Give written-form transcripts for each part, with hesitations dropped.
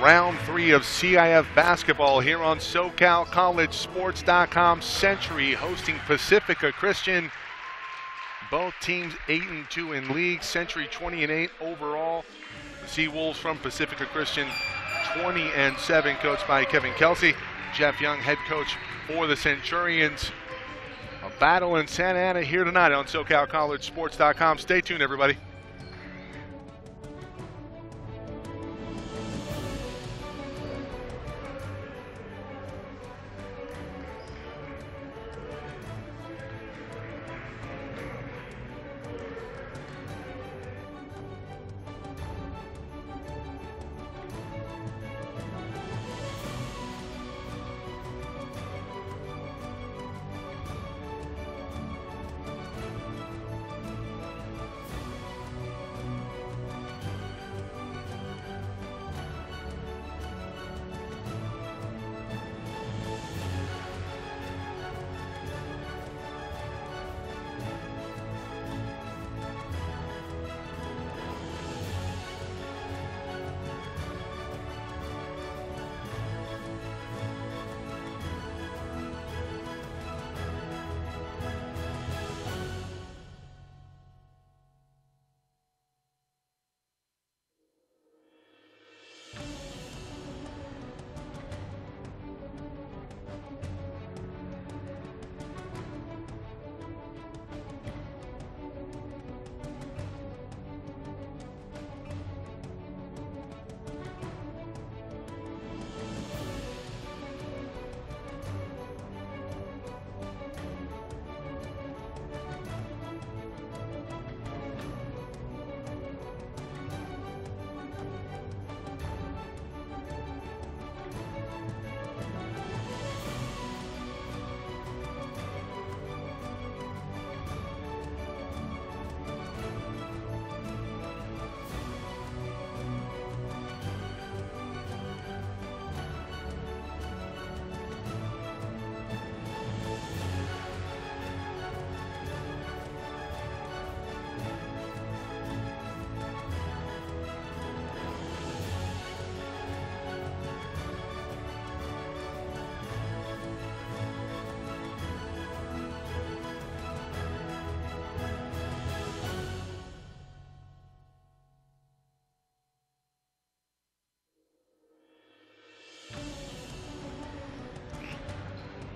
Round 3 of CIF basketball here on SoCalCollegeSports.com. Century hosting Pacifica Christian. Both teams 8-2 in league. Century 20-8 overall. The Seawolves from Pacifica Christian 20-7, coached by Kevin Kelsey. Jeff Young, head coach for the Centurions. A battle in Santa Ana here tonight on SoCalCollegeSports.com. Stay tuned, everybody.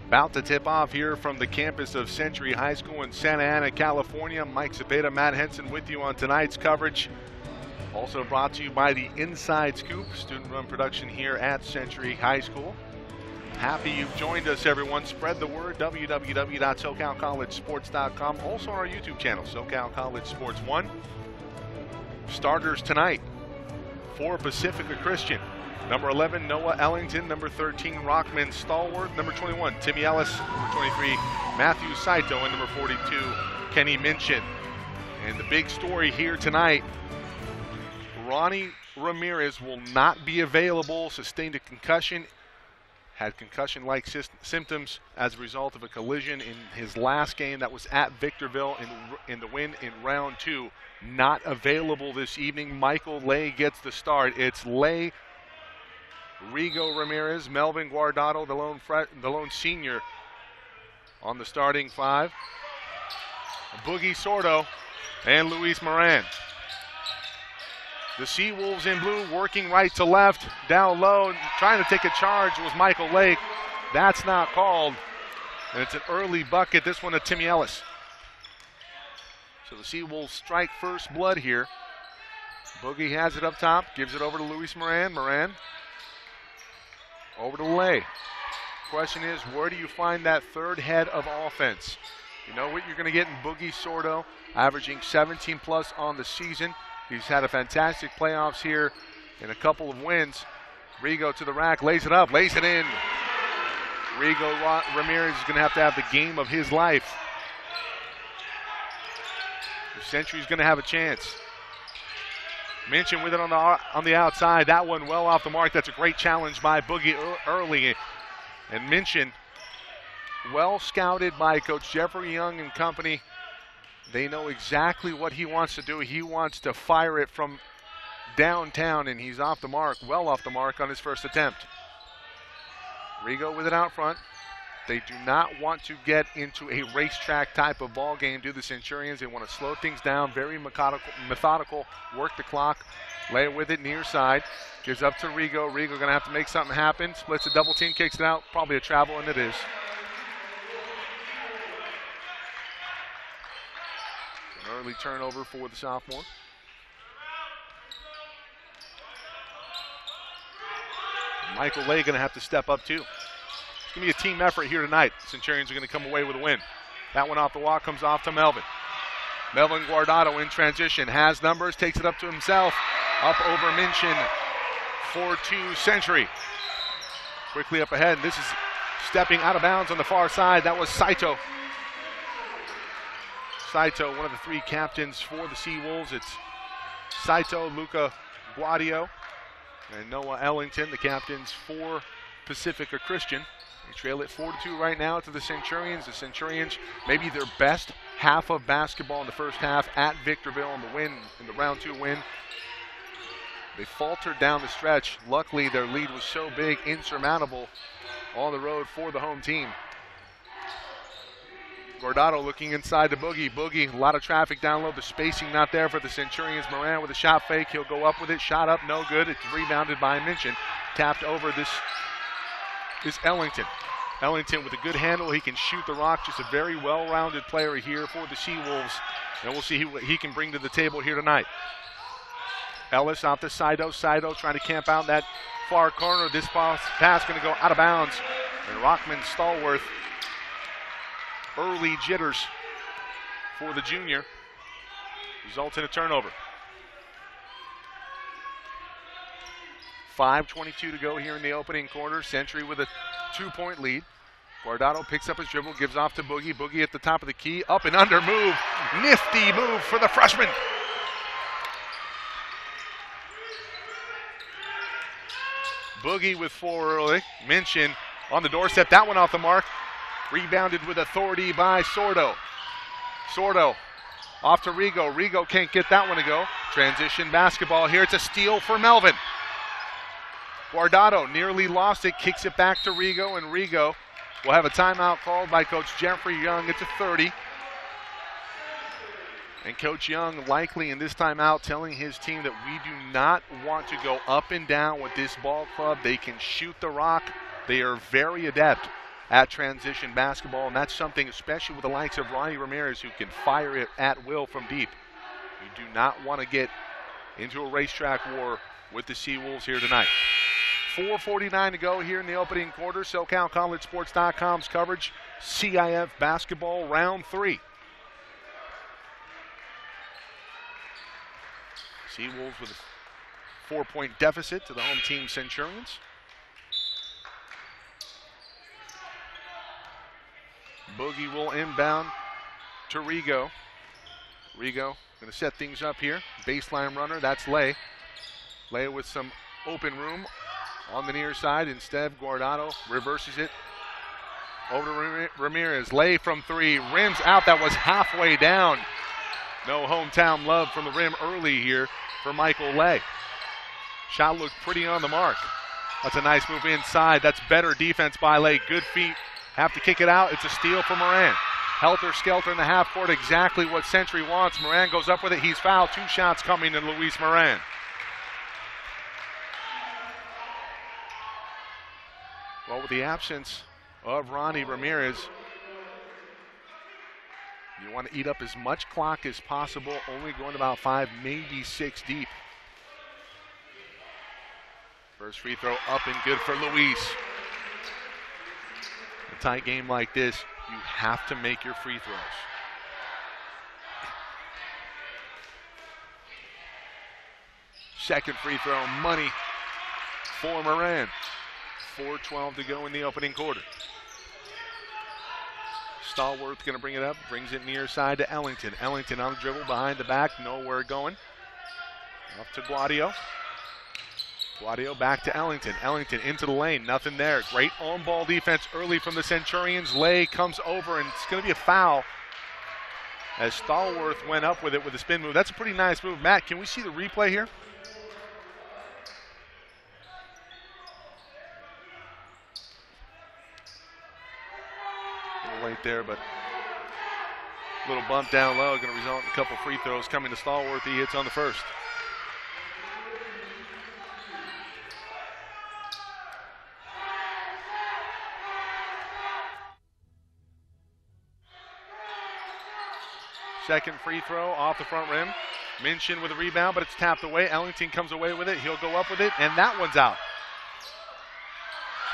About to tip off here from the campus of Century High School in Santa Ana, California. Mike Cepeda, Matt Henson with you on tonight's coverage. Also brought to you by the Inside Scoop, student-run production here at Century High School. Happy you've joined us, everyone. Spread the word, www.SoCalCollegeSports.com. Also on our YouTube channel, SoCal College Sports 1. Starters tonight for Pacifica Christian. Number 11, Noah Ellington. Number 13, Rockman Stallworth. Number 21, Timmy Ellis. Number 23, Matthew Saito. And number 42, Kenny Minchin. And the big story here tonight, Ronnie Ramirez will not be available. Sustained a concussion. Had concussion-like symptoms as a result of a collision in his last game that was at Victorville in the win in round 2. Not available this evening. Michael Lay gets the start. It's Lay, Rigo Ramirez, Melvin Guardado, the lone senior on the starting 5. Boogie Sordo and Luis Moran. The Seawolves in blue working right to left, down low, trying to take a charge was Michael Lake. That's not called, and it's an early bucket, this one to Timmy Ellis. So the Seawolves strike first blood here. Boogie has it up top, gives it over to Luis Moran. Moran over to Lay. Question is, where do you find that third head of offense? You know what you're going to get in Boogie Sordo, averaging 17 plus on the season. He's had a fantastic playoffs here and a couple of wins. Rigo to the rack, lays it up, lays it in. Rigo Ramirez is going to have the game of his life. The Century's going to have a chance. Minchin with it on the outside. That one well off the mark. That's a great challenge by Boogie early. And Minchin, well scouted by Coach Jeffrey Young and company. They know exactly what he wants to do. He wants to fire it from downtown, and he's off the mark, well off the mark on his first attempt. Rigo with it out front. They do not want to get into a racetrack type of ball game, do the Centurions. They want to slow things down, very methodical, work the clock. Leah with it near side, gives up to Rigo. Rigo going to have to make something happen. Splits a double team, kicks it out. Probably a travel, and it is. An early turnover for the sophomore. Michael Lay going to have to step up too. It's going to be a team effort here tonight. Centurions are going to come away with a win. That one off the walk comes off to Melvin. Melvin Guardado in transition, has numbers, takes it up to himself. Up over Minchin for 2 Century. Quickly up ahead, this is stepping out of bounds on the far side. That was Saito. Saito, one of the 3 captains for the Seawolves. It's Saito, Luca Guadio, and Noah Ellington, the captains for Pacifica Christian. They trail it 4-2 right now to the Centurions. The Centurions, maybe their best half of basketball in the first half at Victorville in the round 2 win. They faltered down the stretch. Luckily, their lead was so big, insurmountable on the road for the home team. Guardado looking inside to Boogie. Boogie, a lot of traffic down low. The spacing not there for the Centurions. Moran with a shot fake. He'll go up with it. Shot up, no good. It's rebounded by Minchin. Tapped over. This is Ellington. Ellington with a good handle. He can shoot the rock. Just a very well-rounded player here for the Seawolves. And we'll see what he can bring to the table here tonight. Ellis out to Saito. Saito trying to camp out that far corner. This pass going to go out of bounds. And Rockman Stallworth, early jitters for the junior, results in a turnover. 5:22 to go here in the opening quarter. Century with a 2-point lead. Guardado picks up his dribble, gives off to Boogie. Boogie at the top of the key, up and under move. Nifty move for the freshman. Boogie with 4 early. Minchin on the doorstep. That one off the mark. Rebounded with authority by Sordo. Sordo off to Rigo. Rigo can't get that one to go. Transition basketball here. It's a steal for Melvin. Guardado nearly lost it. Kicks it back to Rigo, and Rigo will have a timeout called by Coach Jeffrey Young. It's a 30. And Coach Young likely in this timeout telling his team that we do not want to go up and down with this ball club. They can shoot the rock. They are very adept at transition basketball, and that's something, especially with the likes of Ronnie Ramirez, who can fire it at will from deep. You do not want to get into a racetrack war with the Seawolves here tonight. 4:49 to go here in the opening quarter. SoCalCollegeSports.com's coverage, CIF basketball round 3. Seawolves with a 4-point deficit to the home team Centurions. Boogie will inbound to Rigo. Rigo going to set things up here. Baseline runner, that's Lay. Lay with some open room on the near side. Instead, Guardado reverses it over to Ramirez. Lay from 3, rims out. That was halfway down. No hometown love from the rim early here for Michael Lay. Shot looked pretty on the mark. That's a nice move inside. That's better defense by Lay. Good feet. Have to kick it out. It's a steal for Moran. Helter-skelter in the half court, exactly what Century wants. Moran goes up with it. He's fouled. 2 shots coming in Luis Moran. Well, with the absence of Ronnie Ramirez, you want to eat up as much clock as possible, only going about 5, maybe 6 deep. First free throw up and good for Luis. A tight game like this, you have to make your free throws. Second free throw, money for Moran. 4:12 to go in the opening quarter. Stallworth going to bring it up, brings it near side to Ellington. Ellington on the dribble, behind the back, nowhere going. Up to Guadio. Guadio back to Ellington. Ellington into the lane, nothing there. Great on-ball defense early from the Centurions. Lay comes over, and it's going to be a foul as Stallworth went up with it with a spin move. That's a pretty nice move. Matt, can we see the replay here? right there, but a little bump down low, going to result in a couple free throws coming to Stallworth. He hits on the first. Second free throw off the front rim. Minchin with a rebound, but it's tapped away. Ellington comes away with it. He'll go up with it, and that one's out.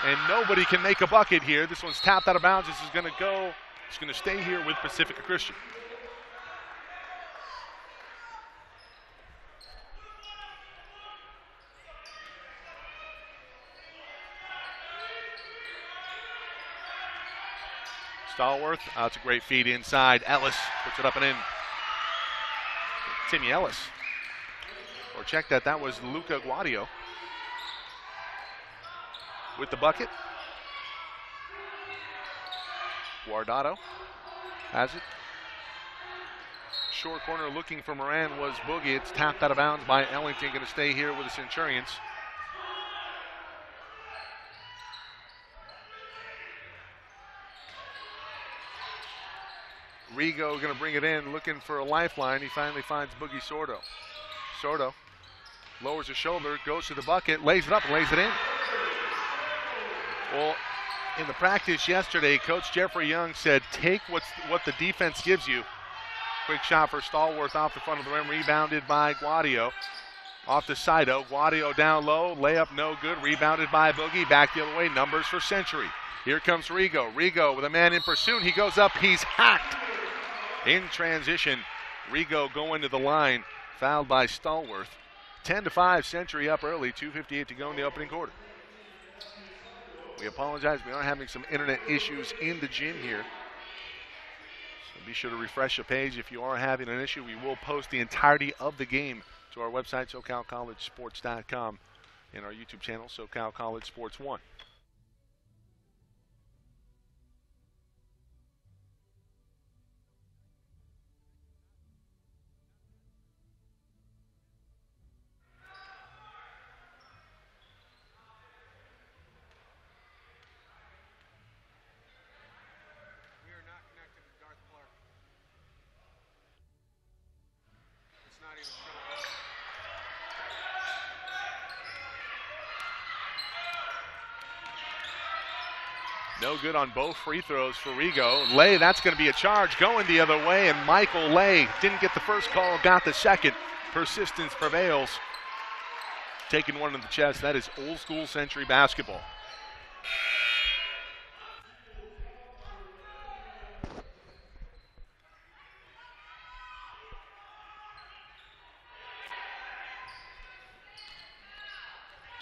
And nobody can make a bucket here. This one's tapped out of bounds. This is going to go. It's going to stay here with Pacifica Christian. Stallworth, it's a great feed inside. Ellis puts it up and in. Timmy Ellis. Or check that, that was Luca Guadio with the bucket. Guardado has it. Short corner looking for Moran was Boogie. It's tapped out of bounds by Ellington. Going to stay here with the Centurions. Rigo going to bring it in, looking for a lifeline. He finally finds Boogie Sordo. Sordo lowers his shoulder, goes to the bucket, lays it up, and lays it in. Well, in the practice yesterday, Coach Jeffrey Young said, take what the defense gives you. Quick shot for Stallworth off the front of the rim, rebounded by Guadio. Off to Saito, Guadio down low, layup no good, rebounded by Boogie, back the other way, numbers for Century. Here comes Rigo. Rigo with a man in pursuit, he goes up, he's hacked. In transition, Rigo going to the line, fouled by Stallworth. 10-5, Century up early, 2:58 to go in the opening quarter. We apologize, we are having some internet issues in the gym here. So be sure to refresh the page if you are having an issue. We will post the entirety of the game to our website, SoCalCollegeSports.com, and our YouTube channel, SoCal College Sports 1. No good on both free throws for Rigo. Lay, that's going to be a charge going the other way, and Michael Lay didn't get the first call, got the second. Persistence prevails. Taking one in the chest. That is old school Century basketball.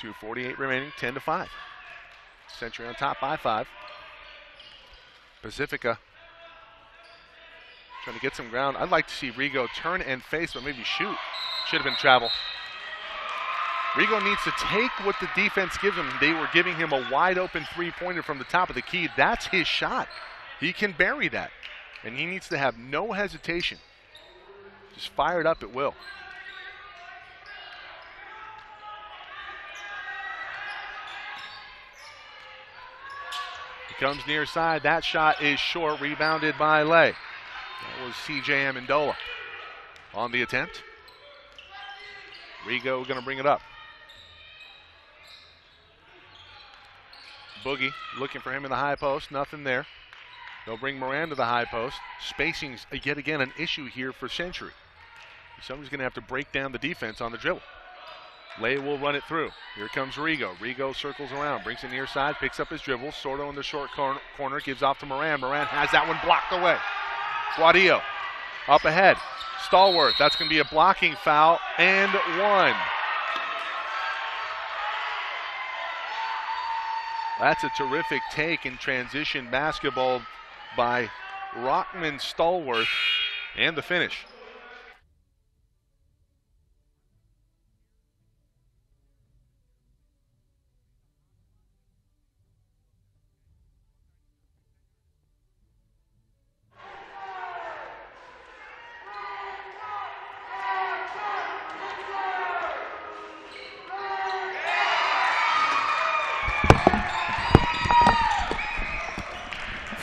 .248 remaining, 10-5. Century on top by 5. Pacifica trying to get some ground. I'd like to see Rigo turn and face, but maybe shoot. Should have been travel. Rigo needs to take what the defense gives him. They were giving him a wide open three-pointer from the top of the key. That's his shot. He can bury that. And he needs to have no hesitation. Just fire it up at will. Comes near side. That shot is short, rebounded by Lay. That was CJ Amendola on the attempt. Rigo going to bring it up. Boogie looking for him in the high post. Nothing there. They'll bring Moran to the high post. Spacing's yet again an issue here for Century. Somebody's going to have to break down the defense on the dribble. Lay will run it through. Here comes Rigo. Rigo circles around, brings it near side, picks up his dribble. Sordo in the short corner, gives off to Moran. Moran has that one blocked away. Guadio up ahead. Stallworth, that's going to be a blocking foul, and one. That's a terrific take in transition basketball by Rockman Stallworth, and the finish.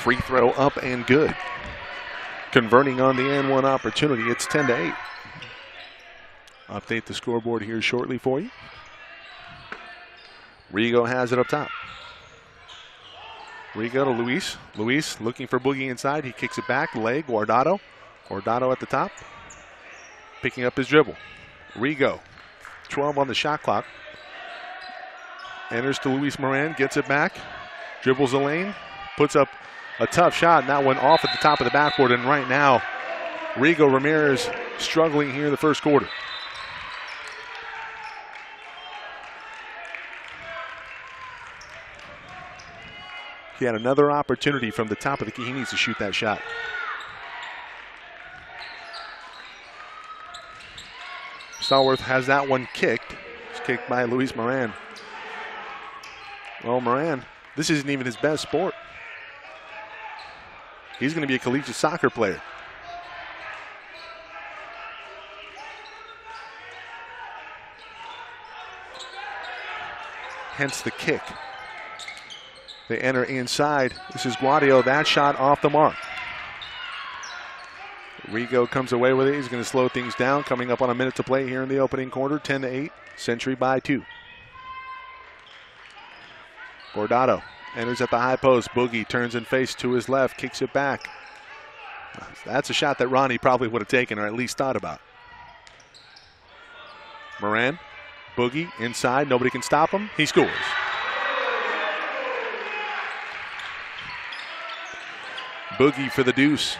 Free throw up and good. Converting on the and one opportunity. It's 10-8. Update the scoreboard here shortly for you. Rigo has it up top. Rigo to Luis. Luis looking for Boogie inside. He kicks it back. Leg. Guardado. Guardado at the top. Picking up his dribble. Rigo. 12 on the shot clock. Enters to Luis Moran. Gets it back. Dribbles the lane. Puts up a tough shot. And that one off at the top of the backboard. And right now, Rigo Ramirez struggling here in the first quarter. He had another opportunity from the top of the key. He needs to shoot that shot. Stallworth has that one kicked. It's kicked by Luis Moran. Well, Moran, this isn't even his best sport. He's going to be a collegiate soccer player. Hence the kick. They enter inside. This is Guadio. That shot off the mark. Rigo comes away with it. He's going to slow things down. Coming up on a minute to play here in the opening quarter. 10-8. Century by 2. Guardado enters at the high post. Boogie turns and face to his left. Kicks it back. That's a shot that Ronnie probably would have taken or at least thought about. Moran. Boogie inside. Nobody can stop him. He scores. Boogie for the deuce.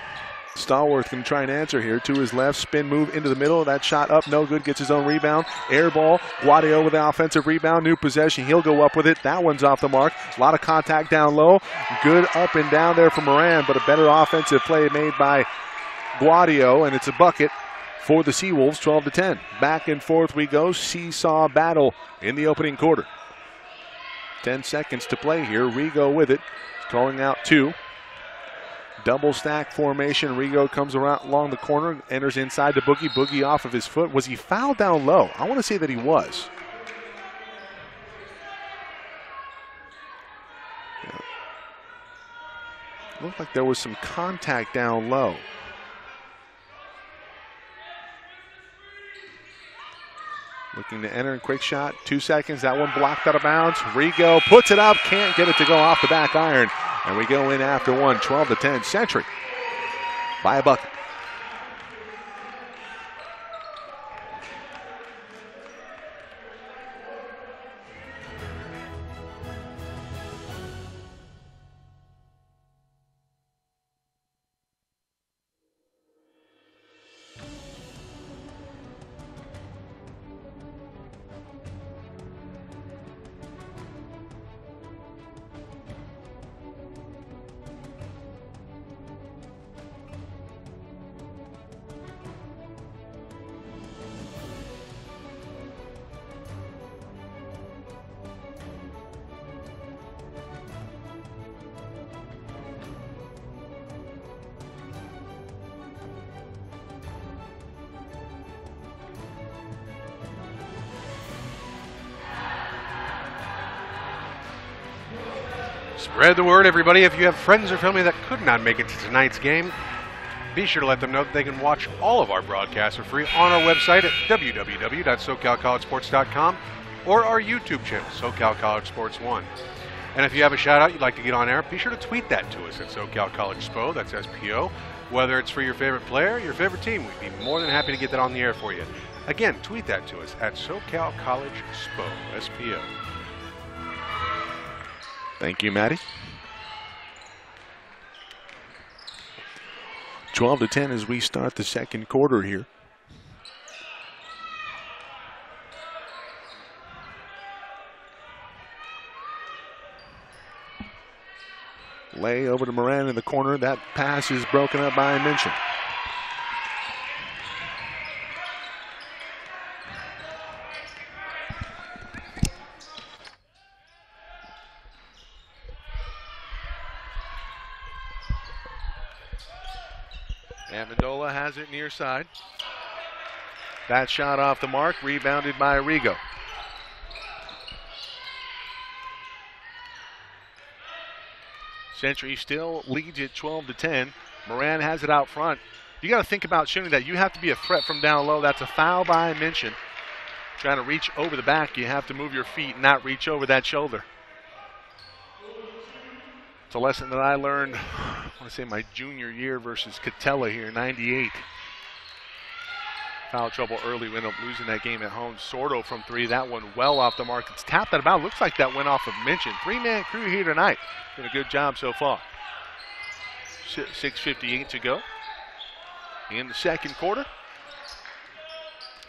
Stallworth can try and answer here. To his left, spin move into the middle. That shot up, no good, gets his own rebound. Air ball, Guadio with the offensive rebound. New possession, he'll go up with it. That one's off the mark. A lot of contact down low. Good up and down there for Moran, but a better offensive play made by Guadio, and it's a bucket for the Seawolves, 12-10. Back and forth we go. Seesaw battle in the opening quarter. 10 seconds to play here. Rigo with it. Calling out 2. Double stack formation. Rigo comes around along the corner, enters inside to Boogie. Boogie off of his foot. Was he fouled down low? I want to say that he was. Yeah. Looked like there was some contact down low. Looking to enter in quick shot. 2 seconds. That one blocked out of bounds. Rigo puts it up. Can't get it to go off the back iron. And we go in after one. 12-10. Century by a bucket. Spread the word, everybody. If you have friends or family that could not make it to tonight's game, be sure to let them know that they can watch all of our broadcasts for free on our website at www.socalcollegesports.com or our YouTube channel, SoCal College Sports 1. And if you have a shout-out you'd like to get on air, be sure to tweet that to us at SoCal College SPO, that's S-P-O. Whether it's for your favorite player, your favorite team, we'd be more than happy to get that on the air for you. Again, tweet that to us at SoCal College SPO, S-P-O. Thank you, Maddie. 12-10 as we start the second quarter here. Lay over to Moran in the corner. That pass is broken up by Minchin. Amendola has it near side. That shot off the mark, rebounded by Rigo. Century still leads it 12-10. Moran has it out front. You got to think about shooting that. You have to be a threat from down low. That's a foul by Minchin. Trying to reach over the back, you have to move your feet, not reach over that shoulder. It's a lesson that I learned, I want to say my junior year versus Catella here, 98. Foul trouble early, we ended up losing that game at home. Sordo from three, that one well off the mark. It's tapped out of bounds. Looks like that went off of Minchin. Three-man crew here tonight. Doing a good job so far. 6:58 to go in the second quarter.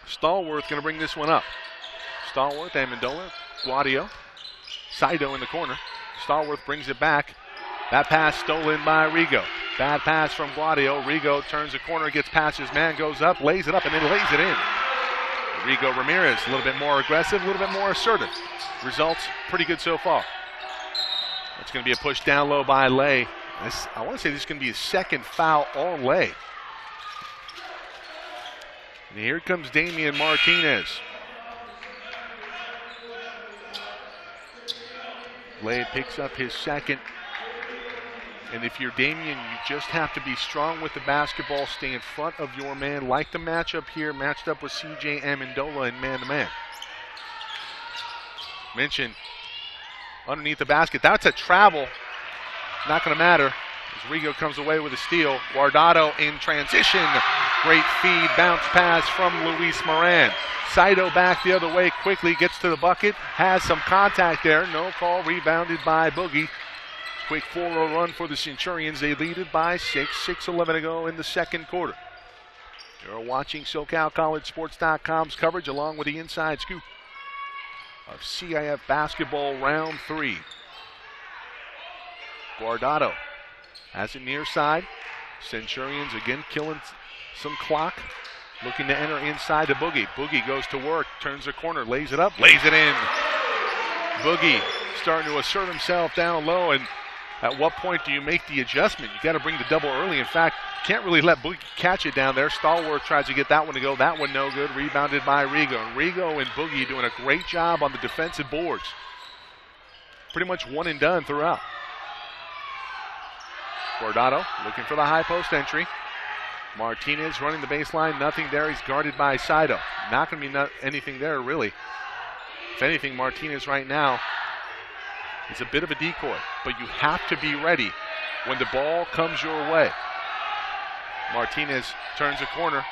Stallworth going to bring this one up. Stallworth, Amendola, Guadio, Saito in the corner. Stallworth brings it back. That pass stolen by Rigo. Bad pass from Guadio. Rigo turns the corner, gets past his man, goes up, lays it up, and then lays it in. Rigo Ramirez, a little bit more aggressive, a little bit more assertive. Results pretty good so far. It's going to be a push down low by Lay. I want to say this is going to be his second foul on Lay. And here comes Damian Martinez. Lay picks up his second. And if you're Damian, you just have to be strong with the basketball, stay in front of your man, like the matchup here, matched up with CJ Amendola in man-to-man. Minchin underneath the basket. That's a travel. Not going to matter as Rigo comes away with a steal. Guardado in transition. Great feed, bounce pass from Luis Moran. Saito back the other way quickly, gets to the bucket, has some contact there. No call, rebounded by Boogie. Quick 4-0 run for the Centurions. They lead it by 6. 6:11 to go in the second quarter. You're watching SoCalCollegeSports.com's coverage along with the inside scoop of CIF basketball round 3. Guardado has it near side. Centurions again killing some clock. Looking to enter inside to Boogie. Boogie goes to work, turns the corner, lays it up, lays it in. Boogie starting to assert himself down low, and at what point do you make the adjustment? You got to bring the double early. In fact, can't really let Boogie catch it down there. Stallworth tries to get that one to go. That one no good. Rebounded by Rigo. And Rigo and Boogie doing a great job on the defensive boards. Pretty much one and done throughout. Guardado looking for the high post entry. Martinez running the baseline. Nothing there. He's guarded by Saito. Not going to be anything there, really. If anything, Martinez right now is a bit of a decoy. But you have to be ready when the ball comes your way. Martinez turns a corner,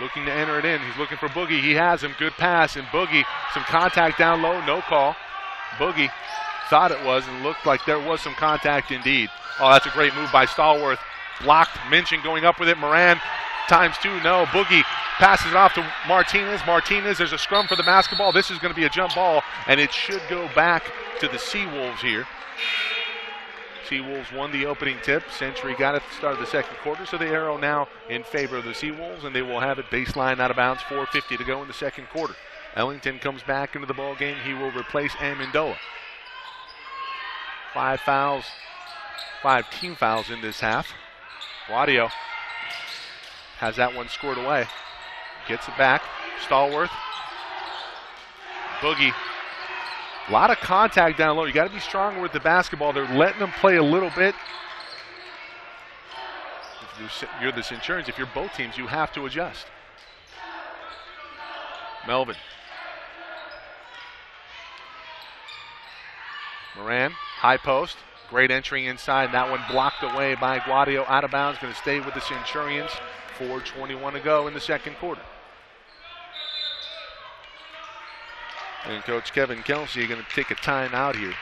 looking to enter it in. He's looking for Boogie. He has him. Good pass. And Boogie, some contact down low. No call. Boogie thought it was and looked like there was some contact indeed. Oh, that's a great move by Stallworth. Blocked. Minchin going up with it. Moran times two. No. Boogie passes it off to Martinez. Martinez, there's a scrum for the basketball. This is going to be a jump ball, and it should go back to the Seawolves here. Seawolves won the opening tip. Century got it at the start of the second quarter, so the arrow now in favor of the Seawolves, and they will have it baseline out of bounds. 4:50 to go in the second quarter. Ellington comes back into the ball game. He will replace Amendola. 5 fouls, 5 team fouls in this half. Guadio has that one scored away. Gets it back. Stallworth. Boogie. A lot of contact down low. You got to be stronger with the basketball. They're letting them play a little bit. If you're the Centurions, if you're both teams, you have to adjust. Melvin. Moran, high post. Great entry inside. That one blocked away by Guadio. Out of bounds. Going to stay with the Centurions. 4:21 to go in the second quarter. And Coach Kevin Kelsey going to take a timeout here.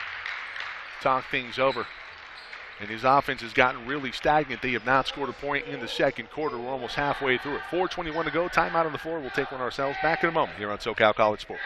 Talk things over. And his offense has gotten really stagnant. They have not scored a point in the second quarter. We're almost halfway through it. 4:21 to go. Timeout on the floor. We'll take one ourselves. Back in a moment here on SoCal College Sports.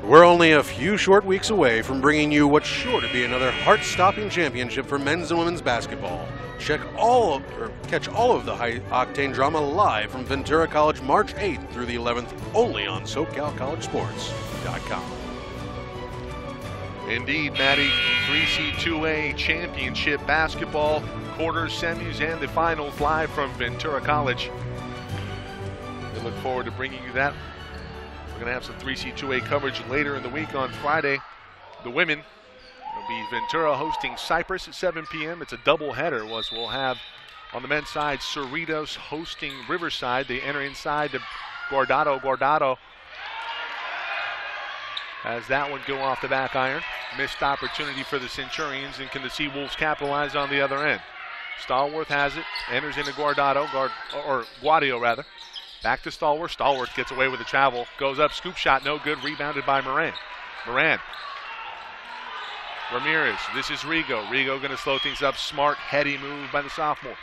We're only a few short weeks away from bringing you what's sure to be another heart-stopping championship for men's and women's basketball. catch all of the high-octane drama live from Ventura College March 8th through the 11th, only on SoCalCollegeSports.com. Indeed, Maddie, 3C2A championship basketball, quarters, semis, and the finals live from Ventura College. We look forward to bringing you that. We're going to have some 3C2A coverage later in the week on Friday. The women will be Ventura hosting Cypress at 7 p.m. It's a doubleheader. We'll have on the men's side Cerritos hosting Riverside. They enter inside to Guardado. Guardado has that one go off the back iron. Missed opportunity for the Centurions, and can the Seawolves capitalize on the other end? Stallworth has it, enters into Guardado, or Guadio rather. Back to Stallworth. Stallworth gets away with the travel, goes up, scoop shot, no good, rebounded by Moran. Moran. Ramirez, this is Rigo. Rigo going to slow things up. Smart, heady move by the sophomore.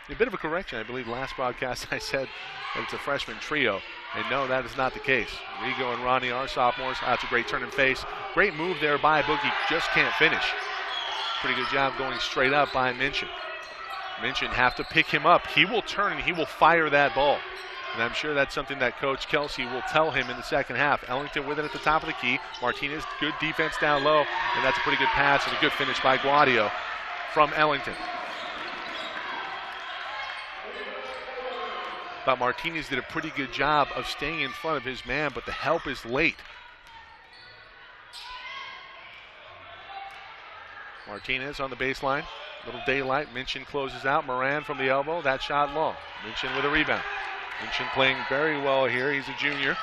A bit of a correction. I believe last broadcast I said that it's a freshman trio. And no, that is not the case. Rigo and Ronnie are sophomores. That's a great turn and face. Great move there by Boogie. Just can't finish. Pretty good job going straight up by Minchin. Minchin have to pick him up. He will turn and he will fire that ball. And I'm sure that's something that Coach Kelsey will tell him in the second half. Ellington with it at the top of the key. Martinez, good defense down low. And that's a pretty good pass and a good finish by Guadio from Ellington. But Martinez did a pretty good job of staying in front of his man, but the help is late. Martinez on the baseline. Little daylight. Minchin closes out. Moran from the elbow. That shot long. Minchin with a rebound. Minchin playing very well here. He's a junior.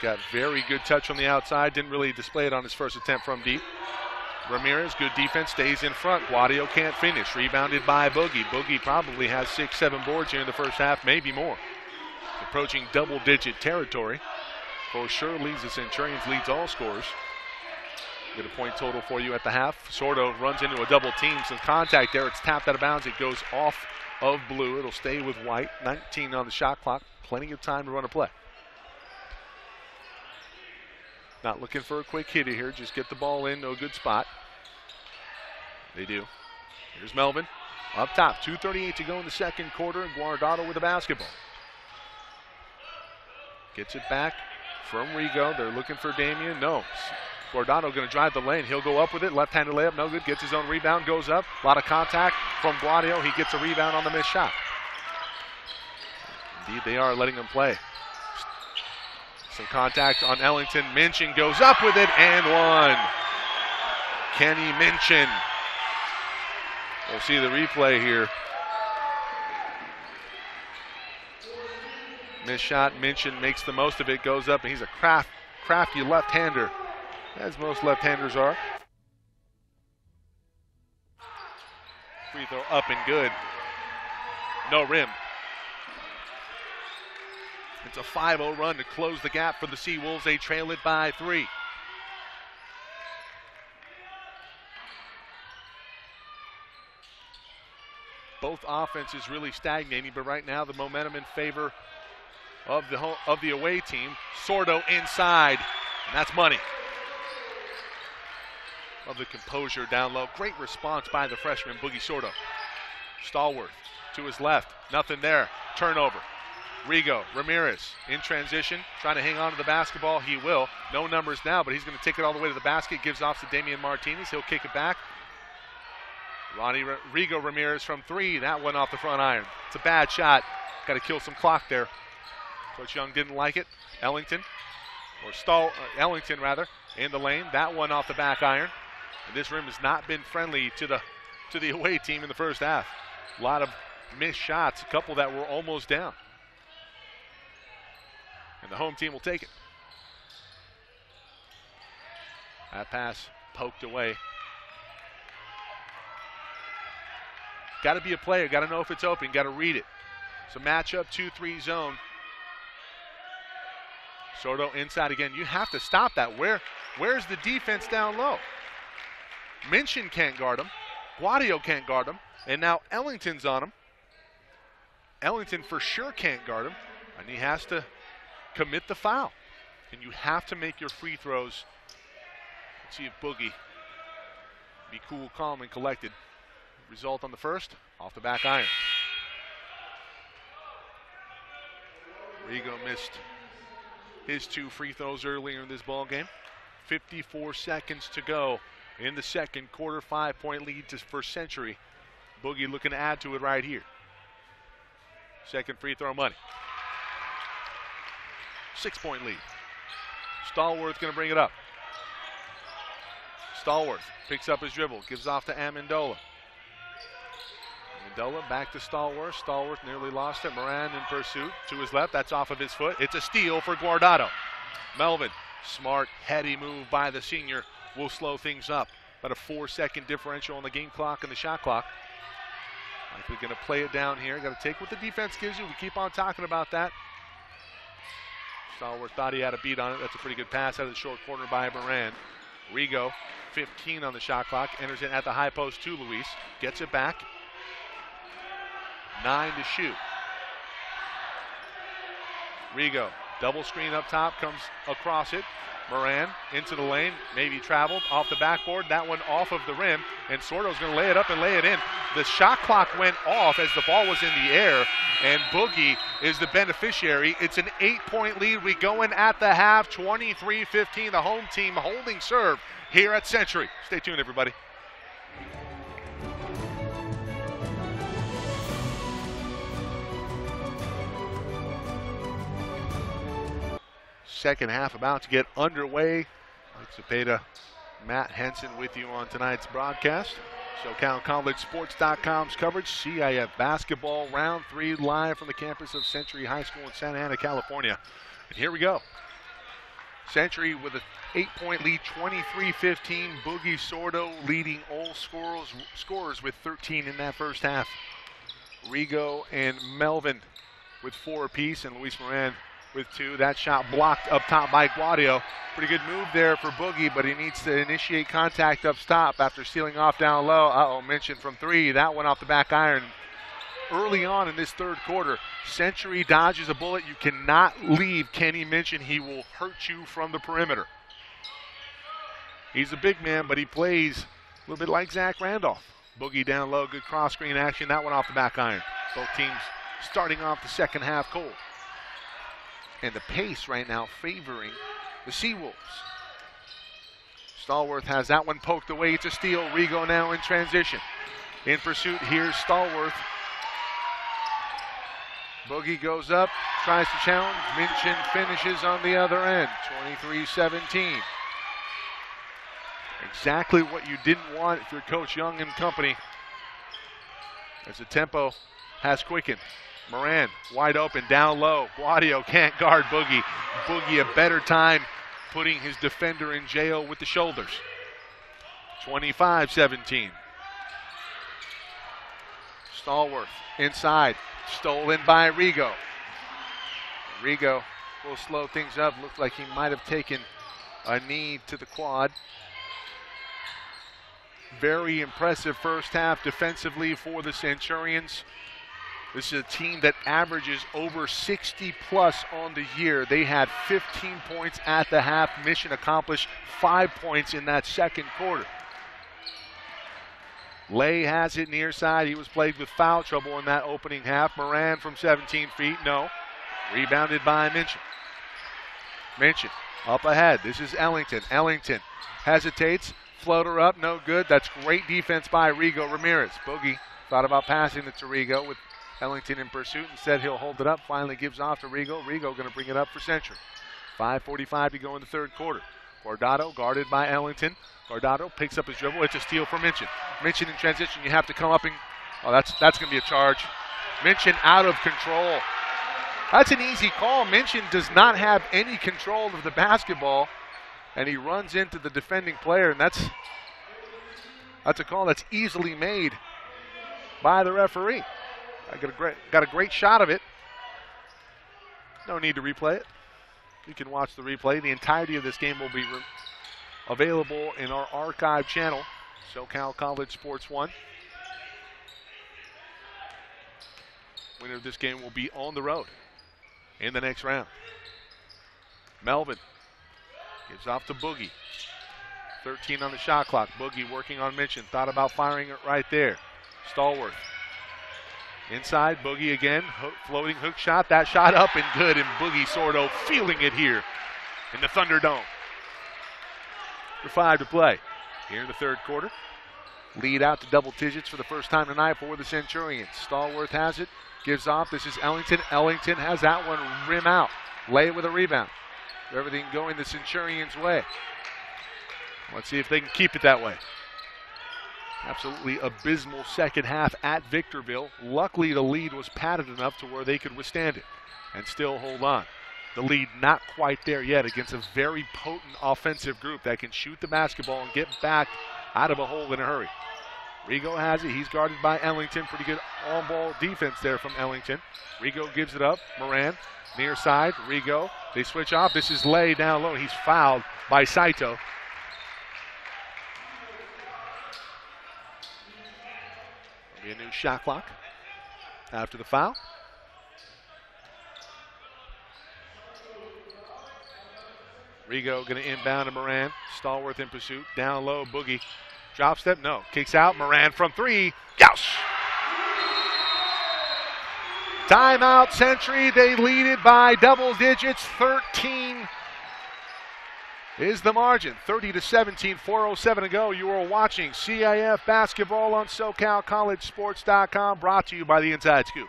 Got very good touch on the outside. Didn't really display it on his first attempt from deep. Ramirez, good defense, stays in front. Guadio can't finish. Rebounded by Boogie. Boogie probably has 6-7 boards here in the first half, maybe more. Approaching double-digit territory. For sure leads the Centurions, leads all scorers. Get a point total for you at the half. Sordo runs into a double team. Some contact there. It's tapped out of bounds. It goes off of blue. It'll stay with white. 19 on the shot clock. Plenty of time to run a play. Not looking for a quick hitter here. Just get the ball in. No good spot. They do. Here's Melvin. Up top. 2:38 to go in the second quarter. Guardado with the basketball. Gets it back from Rigo. They're looking for Damian. No. Guardado going to drive the lane. He'll go up with it. Left-handed layup. No good. Gets his own rebound. Goes up. A lot of contact from Guadio. He gets a rebound on the missed shot. Indeed, they are letting him play. Some contact on Ellington. Minchin goes up with it and one. Kenny Minchin. We'll see the replay here. Missed shot. Minchin makes the most of it. Goes up, and he's a crafty left-hander, as most left-handers are. Free throw up and good. No rim. It's a 5-0 run to close the gap for the Seawolves. They trail it by 3. Both offenses really stagnating, but right now the momentum in favor of the away team. Sordo inside, and that's money. Love the composure down low. Great response by the freshman, Boogie Sordo. Stallworth to his left, nothing there. Turnover. Rigo, Ramirez in transition, trying to hang on to the basketball. He will. No numbers now, but he's going to take it all the way to the basket. Gives off to Damian Martinez. He'll kick it back. Rigo Ramirez from 3. That one off the front iron. It's a bad shot. Got to kill some clock there. Coach Young didn't like it. Ellington, Ellington rather, in the lane. That one off the back iron. And this rim has not been friendly to the away team in the first half. A lot of missed shots. A couple that were almost down. And the home team will take it. That pass poked away. Got to be a player. Got to know if it's open. Got to read it. It's a matchup 2-3 zone. Sordo inside again. You have to stop that. Where's the defense down low? Minchin can't guard him. Guadio can't guard him. And now Ellington's on him. Ellington for sure can't guard him. And he has to commit the foul. And you have to make your free throws. Let's see if Boogie be cool, calm, and collected. Result on the first, off the back iron. Rigo missed his 2 free throws earlier in this ball game. 54 seconds to go in the second quarter. 5-point lead for Century. Boogie looking to add to it right here. Second free throw money. 6-point lead. Stallworth going to bring it up. Stallworth picks up his dribble, gives off to Amendola. Amendola back to Stallworth. Stallworth nearly lost it. Moran in pursuit to his left. That's off of his foot. It's a steal for Guardado. Melvin, smart, heady move by the senior will slow things up. About a 4-second differential on the game clock and the shot clock. Likely going to play it down here. Got to take what the defense gives you. We keep on talking about that. Stallworth thought he had a beat on it. That's a pretty good pass out of the short corner by Moran. Rigo, 15 on the shot clock, enters in at the high post to Luis. Gets it back. 9 to shoot. Rigo, double screen up top, comes across it. Moran into the lane, maybe traveled off the backboard. That one off of the rim, and Sordo's going to lay it up and lay it in. The shot clock went off as the ball was in the air, and Boogie is the beneficiary. It's an 8-point lead. We go in at the half, 23-15. The home team holding serve here at Century. Stay tuned, everybody. Second half about to get underway. Mike Cepeda, Matt Henson with you on tonight's broadcast. SoCalCollegeSports.com's coverage. CIF basketball round 3 live from the campus of Century High School in Santa Ana, California. And here we go. Century with an 8-point lead, 23-15. Boogie Sordo leading all scorers with 13 in that first half. Rigo and Melvin with 4 apiece, and Luis Moran with 2. That shot blocked up top by Guadio. Pretty good move there for Boogie, but he needs to initiate contact up top after sealing off down low. Mention from 3. That one off the back iron. Early on in this third quarter, Century dodges a bullet. You cannot leave Kenny Minchin. He will hurt you from the perimeter. He's a big man, but he plays a little bit like Zach Randolph. Boogie down low, good cross-screen action. That one off the back iron. Both teams starting off the second half cold. And the pace right now favoring the Seawolves. Stallworth has that one poked away. It's a steal. Rigo now in transition. In pursuit, here's Stallworth. Boogie goes up, tries to challenge. Minchin finishes on the other end. 23-17. Exactly what you didn't want if you're Coach Young and company. As the tempo has quickened. Moran wide open, down low. Guadio can't guard Boogie. Boogie a better time putting his defender in jail with the shoulders. 25-17. Stallworth inside, stolen by Rigo. Rigo will slow things up. Looks like he might have taken a knee to the quad. Very impressive first half defensively for the Centurions. This is a team that averages over 60-plus on the year. They had 15 points at the half. Mission accomplished 5 points in that second quarter. Lay has it near side. He was plagued with foul trouble in that opening half. Moran from 17 feet, no. Rebounded by Minchin. Minchin up ahead. This is Ellington. Ellington hesitates. Floater up, no good. That's great defense by Rigo Ramirez. Boogie thought about passing it to Rigo with Ellington in pursuit. Instead, he'll hold it up. Finally gives off to Rigo. Rigo going to bring it up for Century. 5:45 to go in the third quarter. Guardado guarded by Ellington. Guardado picks up his dribble. It's a steal for Minchin. Minchin in transition. You have to come up and that's going to be a charge. Minchin out of control. That's an easy call. Minchin does not have any control of the basketball, and he runs into the defending player, and that's a call that's easily made by the referee. I got a great shot of it. No need to replay it. You can watch the replay. The entirety of this game will be available in our archive channel, SoCal College Sports 1. Winner of this game will be on the road in the next round. Melvin gives off to Boogie. 13 on the shot clock. Boogie working on Minchin. Thought about firing it right there. Stallworth. Inside, Boogie again, floating hook shot. That shot up and good, and Boogie Sordo feeling it here in the Thunderdome. For 5 to play here in the third quarter. Lead out to double digits for the first time tonight for the Centurions. Stallworth has it, gives off. This is Ellington. Ellington has that one rim out. Lay with a rebound. Everything going the Centurions' way. Let's see if they can keep it that way. Absolutely abysmal second half at Victorville. Luckily, the lead was padded enough to where they could withstand it and still hold on. The lead not quite there yet against a very potent offensive group that can shoot the basketball and get back out of a hole in a hurry. Rigo has it. He's guarded by Ellington. Pretty good on-ball defense there from Ellington. Rigo gives it up. Moran, near side. Rigo. They switch off. This is Lay down low. He's fouled by Saito. There'll be a new shot clock after the foul. Rigo going to inbound to Moran. Stallworth in pursuit. Down low, Boogie. Drop step, no. Kicks out, Moran from 3. Yoush! Timeout, Century. They lead it by double digits. 13 is the margin. 30-17, 4:07 to go. You are watching CIF basketball on SoCalCollegeSports.com, brought to you by the Inside Scoop.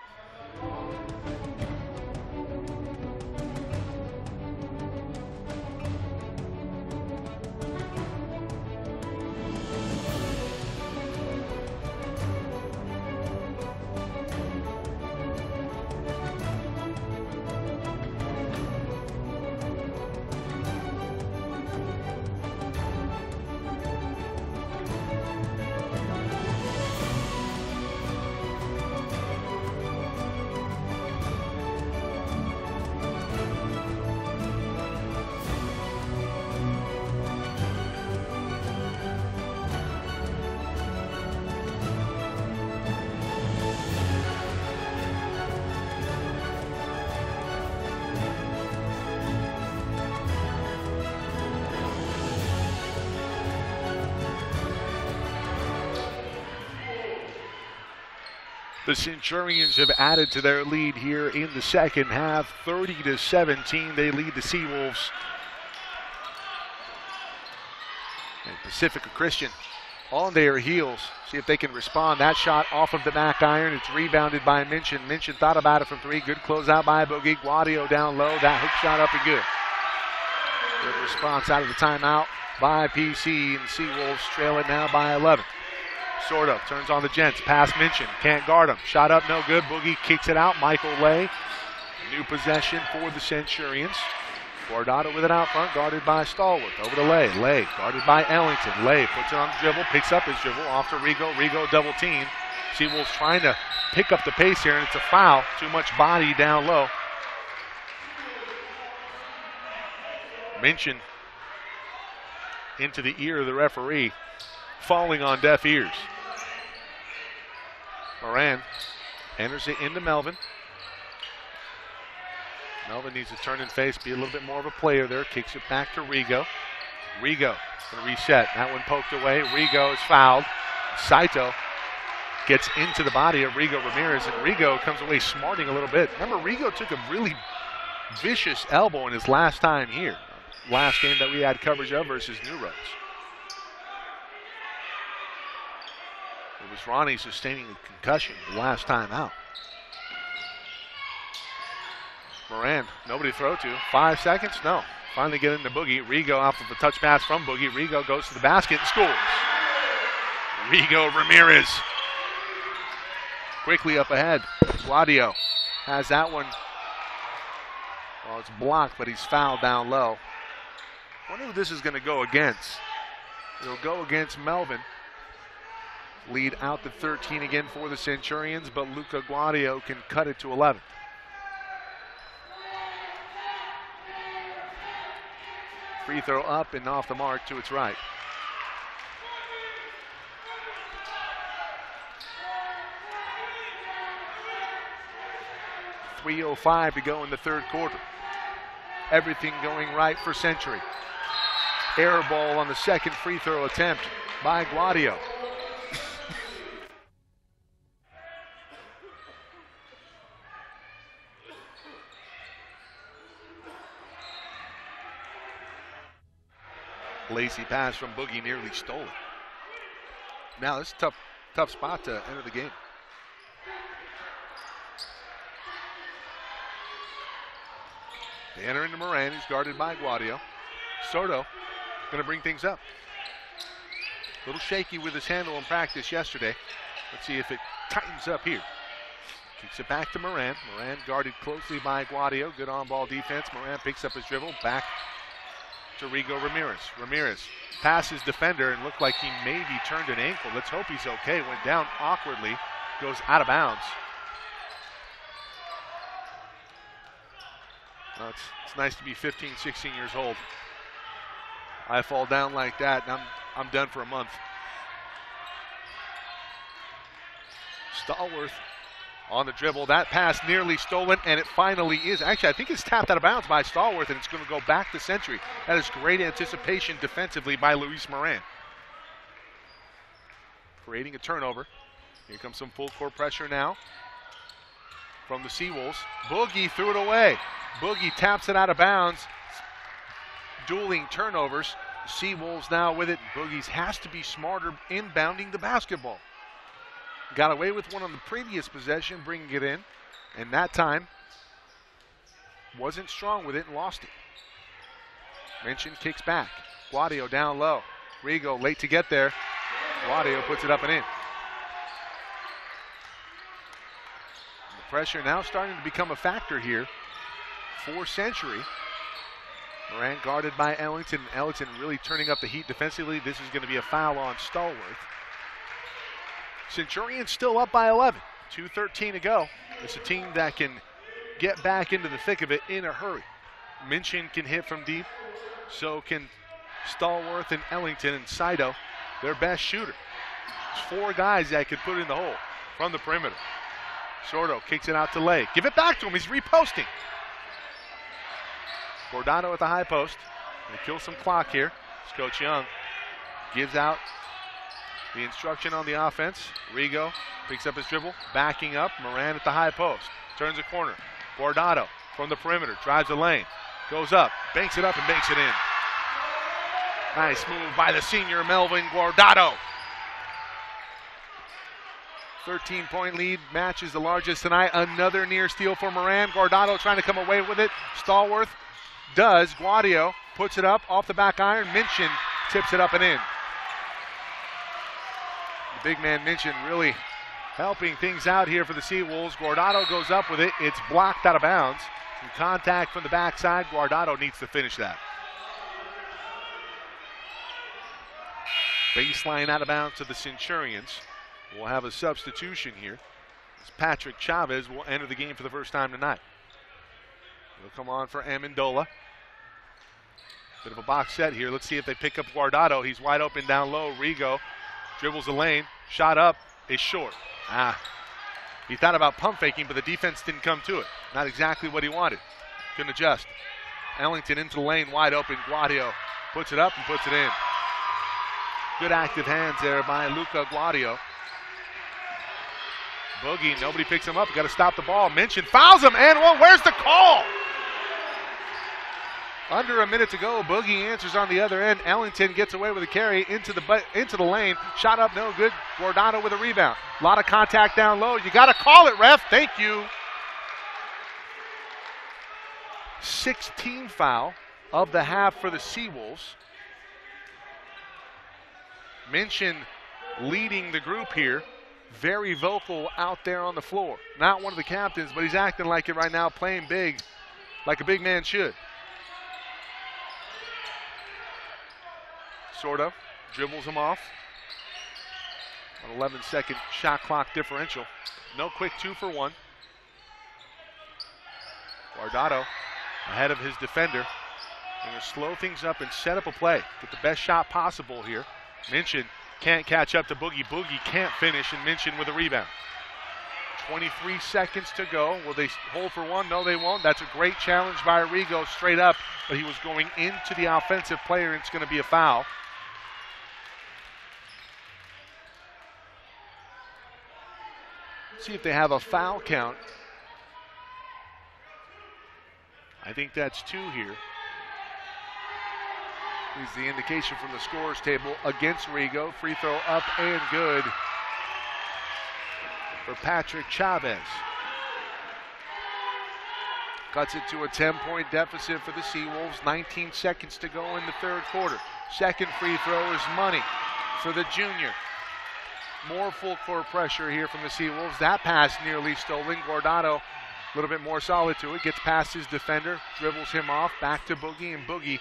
The Centurions have added to their lead here in the second half. 30-17, they lead the Seawolves. And Pacifica Christian on their heels. See if they can respond. That shot off of the back iron. It's rebounded by Minchin. Minchin thought about it from 3. Good closeout by Boogie. Guadio down low. That hook shot up and good. Good response out of the timeout by PC, and the Seawolves trail it now by 11. Sordo turns on the Gents. Pass Minchin. Can't guard him. Shot up, no good. Boogie kicks it out. Michael Lay. New possession for the Centurions. Guardado with it out front, guarded by Stallworth. Over to Lay. Lay guarded by Ellington. Lay puts it on the dribble, picks up his dribble. Off to Rigo. Rigo double team. Seawolves trying to pick up the pace here, and it's a foul. Too much body down low. Minchin into the ear of the referee, falling on deaf ears. Moran enters it into Melvin. Melvin needs to turn and face, be a little bit more of a player there. Kicks it back to Rigo. Rigo going to reset. That one poked away. Rigo is fouled. Saito gets into the body of Rigo Ramirez, and Rigo comes away smarting a little bit. Remember, Rigo took a really vicious elbow in his last time here. Last game that we had coverage of versus New Roads. It was Ronnie sustaining a concussion the last time out. Moran, nobody to throw to. 5 seconds? No. Finally get into Boogie. Rigo off of a touch pass from Boogie. Rigo goes to the basket and scores. Rigo Ramirez quickly up ahead. Guadio has that one. Well, it's blocked, but he's fouled down low. Wonder who this is going to go against. It'll go against Melvin. Lead out to 13 again for the Centurions, but Luca Guadio can cut it to 11. Free throw up and off the mark to its right. .305 to go in the third quarter. Everything going right for Century. Air ball on the second free throw attempt by Guadio. Lacy pass from Boogie nearly stolen. Now this is a tough spot to enter the game. They enter into Moran, who's guarded by Guadio. Sordo going to bring things up. A little shaky with his handle in practice yesterday. Let's see if it tightens up here. Kicks it back to Moran. Moran guarded closely by Guadio. Good on-ball defense. Moran picks up his dribble. Back to Rigo Ramirez. Ramirez passes defender and looked like he maybe turned an ankle. Let's hope he's okay. Went down awkwardly. Goes out of bounds. It's nice to be 15, 16 years old. I fall down like that, and I'm done for a month. Stallworth on the dribble. That pass nearly stolen, and it finally is. Actually, I think it's tapped out of bounds by Stallworth, and it's going to go back to Century. That is great anticipation defensively by Luis Moran. Creating a turnover. Here comes some full court pressure now from the Seawolves. Boogie threw it away. Boogie taps it out of bounds. Dueling turnovers. Seawolves now with it. Boogie's has to be smarter inbounding the basketball. Got away with one on the previous possession, bringing it in. And that time, wasn't strong with it and lost it. Minchin kicks back. Guadio down low. Rigo late to get there. Guadio puts it up and in. The pressure now starting to become a factor here for Century. Moran guarded by Ellington. Ellington really turning up the heat defensively. This is going to be a foul on Stallworth. Centurions still up by 11. 2:13 to go. It's a team that can get back into the thick of it in a hurry. Minchin can hit from deep. So can Stallworth and Ellington, and Saito, their best shooter. There's four guys that could put it in the hole from the perimeter. Sordo kicks it out to Lay. Give it back to him. He's reposting. Guardado at the high post. They kill some clock here. It's Coach Young gives out the instruction on the offense. Rigo picks up his dribble, backing up. Moran at the high post. Turns a corner. Guardado from the perimeter. Drives the lane. Goes up. Banks it up and makes it in. Nice move by the senior Melvin Guardado. 13-point lead. Matches the largest tonight. Another near steal for Moran. Guardado trying to come away with it. Stallworth does. Guadio puts it up off the back iron. Minchin tips it up and in. The big man Minchin really helping things out here for the Seawolves. Guardado goes up with it. It's blocked out of bounds. Some contact from the backside. Guardado needs to finish that. Baseline out of bounds to the Centurions. We'll have a substitution here. As Patrick Chavez will enter the game for the first time tonight. He'll come on for Amendola. Bit of a box set here. Let's see if they pick up Guardado. He's wide open down low. Rigo dribbles the lane. Shot up is short. He thought about pump faking, but the defense didn't come to it. Not exactly what he wanted. Couldn't adjust. Ellington into the lane, wide open. Guadio puts it up and puts it in. Good active hands there by Luca Guadio. Boogie, nobody picks him up. Got to stop the ball. Minchin fouls him, and well, where's the call? Under a minute to go. Boogie answers on the other end. Ellington gets away with a carry into the lane. Shot up, no good. Guardado with a rebound. A lot of contact down low. You got to call it, ref. Thank you. 16th foul of the half for the Seawolves. Minchin leading the group here. Very vocal out there on the floor. Not one of the captains, but he's acting like it right now, playing big, like a big man should. Sort of. Dribbles him off. An 11-second shot clock differential. No quick 2-for-1. Guardado ahead of his defender. Going to slow things up and set up a play. Get the best shot possible here. Minchin can't catch up to Boogie. Boogie can't finish, and Minchin with a rebound. 23 seconds to go. Will they hold for one? No, they won't. That's a great challenge by Rigo straight up, but he was going into the offensive player, and it's going to be a foul. Let's see if they have a foul count. I think that's 2 here. is the indication from the scores table against Rigo. Free throw up and good for Patrick Chavez. Cuts it to a 10-point deficit for the Seawolves. 19 seconds to go in the third quarter. Second free throw is money for the junior. More full court pressure here from the Seawolves. That pass nearly stolen. Guardado a little bit more solid to it. Gets past his defender. Dribbles him off. Back to Boogie, and Boogie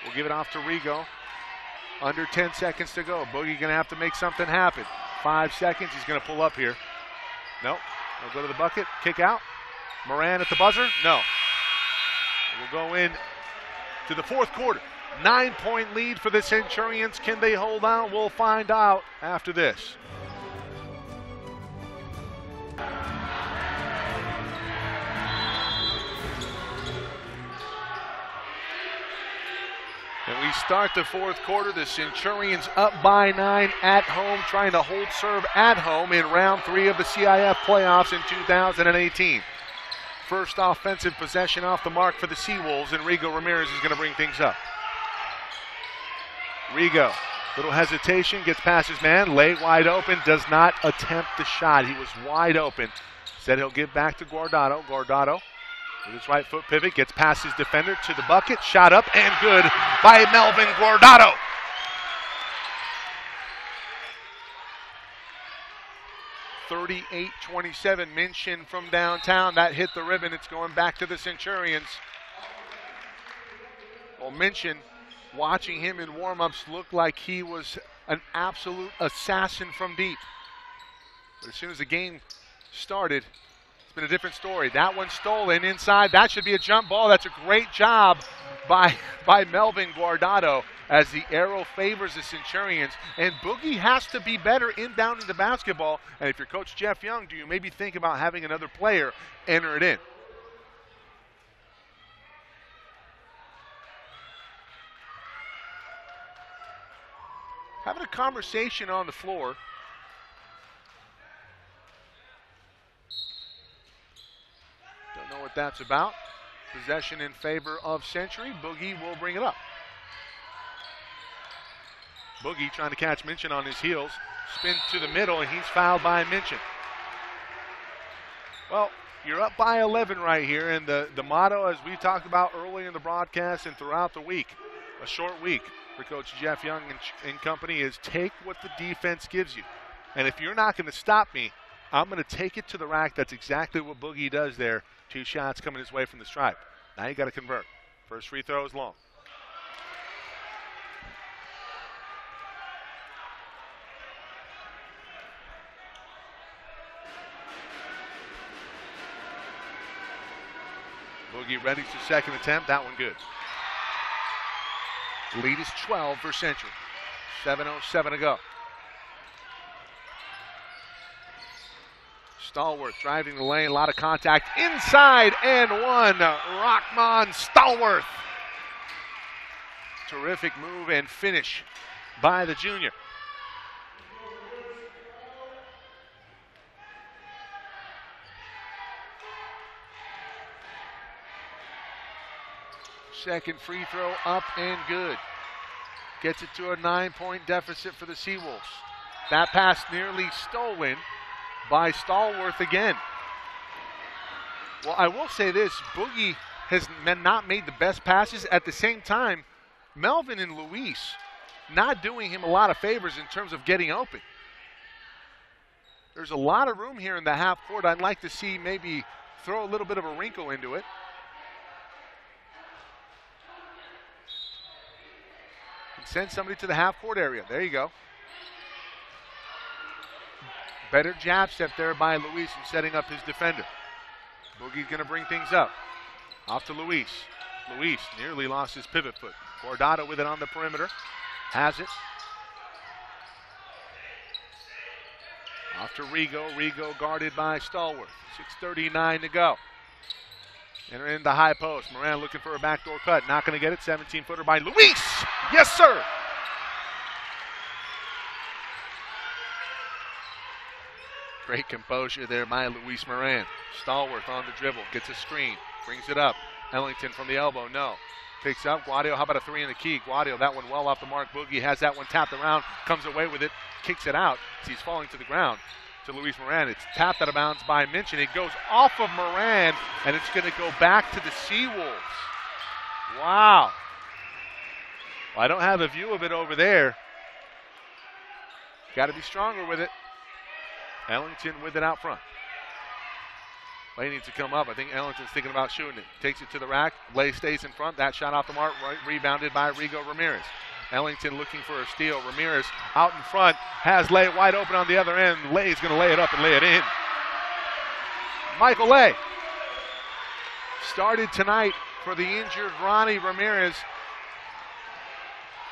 will give it off to Rigo. Under 10 seconds to go. Boogie going to have to make something happen. 5 seconds. He's going to pull up here. Nope. He'll go to the bucket. Kick out. Moran at the buzzer? No. We'll go in to the fourth quarter. 9-point lead for the Centurions. Can they hold on? We'll find out after this. And we start the fourth quarter. The Centurions up by 9 at home, trying to hold serve at home in round 3 of the CIF playoffs in 2018. First offensive possession off the mark for the Seawolves, and Rigo Ramirez is going to bring things up. Rigo, little hesitation, gets past his man, lay wide open, does not attempt the shot. He was wide open. Said he'll give back to Guardado. Guardado with his right foot pivot, gets past his defender to the bucket, shot up and good by Melvin Guardado. (38-27) Minchin from downtown. That hit the ribbon. It's going back to the Centurions. Well, Minchin, watching him in warm-ups, looked like he was an absolute assassin from deep. But as soon as the game started, it's been a different story. That one stolen inside. That should be a jump ball. That's a great job by Melvin Guardado as the arrow favors the Centurions. And Boogie has to be better inbounding the basketball. And if you're Coach Jeff Young, do you maybe think about having another player enter it in? Having a conversation on the floor. Don't know what that's about. Possession in favor of Century. Boogie will bring it up. Boogie trying to catch Minchin on his heels. Spin to the middle, and he's fouled by Minchin. Well, you're up by 11 right here, and the motto, as we talked about early in the broadcast and throughout the week, a short week for Coach Jeff Young and company, is take what the defense gives you. And if you're not going to stop me, I'm going to take it to the rack. That's exactly what Boogie does there. 2 shots coming his way from the stripe. Now you got to convert. First free throw is long. Boogie ready for second attempt. That one good. Lead is 12 for Century. 7:07 to go. Stallworth driving the lane, a lot of contact inside and one. Rahman Stallworth. Terrific move and finish by the junior. Second free throw up and good. Gets it to a 9-point deficit for the Seawolves. That pass nearly stolen by Stallworth again. Well, I will say this, Boogie has not made the best passes. At the same time, Melvin and Luis not doing him a lot of favors in terms of getting open. There's a lot of room here in the half court. I'd like to see maybe throw a little bit of a wrinkle into it. And send somebody to the half court area. There you go. Better jab step there by Luis in setting up his defender. Boogie's going to bring things up. Off to Luis. Luis nearly lost his pivot foot. Guardado with it on the perimeter. Has it. Off to Rigo. Rigo guarded by Stallworth. 6:39 to go. Enter in the high post. Moran looking for a backdoor cut. Not going to get it. 17-footer by Luis. Yes, sir. Great composure there by Luis Moran. Stallworth on the dribble. Gets a screen. Brings it up. Ellington from the elbow. No. Picks up. Guadio, how about a three in the key? Guadio, that one well off the mark. Boogie has that one tapped around, comes away with it, kicks it out as he's falling to the ground to Luis Moran. It's tapped out of bounds by Minchin. It goes off of Moran, and it's going to go back to the Seawolves. Wow. Well, I don't have a view of it over there. Got to be stronger with it. Ellington with it out front. Lay needs to come up. I think Ellington's thinking about shooting it. Takes it to the rack. Lay stays in front. That shot off the mark. Rebounded by Rigo Ramirez. Ellington looking for a steal. Ramirez out in front. Has Lay wide open on the other end. Lay's going to lay it up and lay it in. Michael Lay started tonight for the injured Ronnie Ramirez.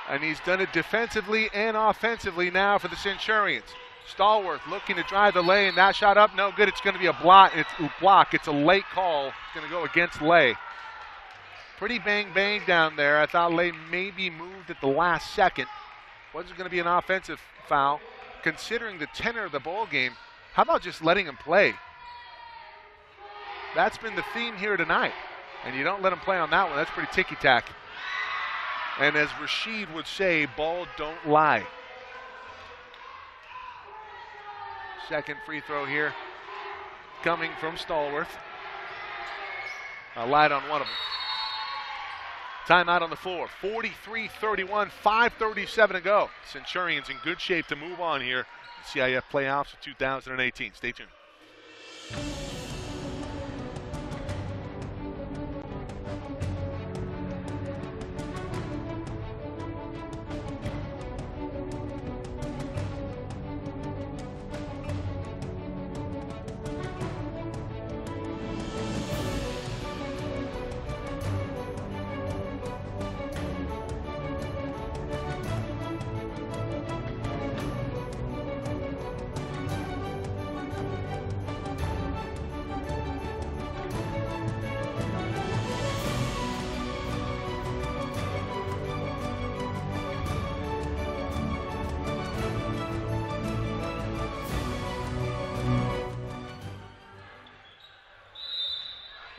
And he's done it defensively and offensively now for the Centurions. Stallworth looking to drive the lane. That shot up, no good. It's going to be a block. It's a late call. It's going to go against Lay. Pretty bang down there. I thought Lay maybe moved at the last second. Wasn't going to be an offensive foul. Considering the tenor of the ball game, how about just letting him play? That's been the theme here tonight. And you don't let him play on that one. That's pretty ticky-tack. And as Rashid would say, ball don't lie. Second free throw here coming from Stallworth. Light on one of them. Timeout on the floor. 43-31, 5:37 to go. Centurions in good shape to move on here. CIF playoffs of 2018. Stay tuned.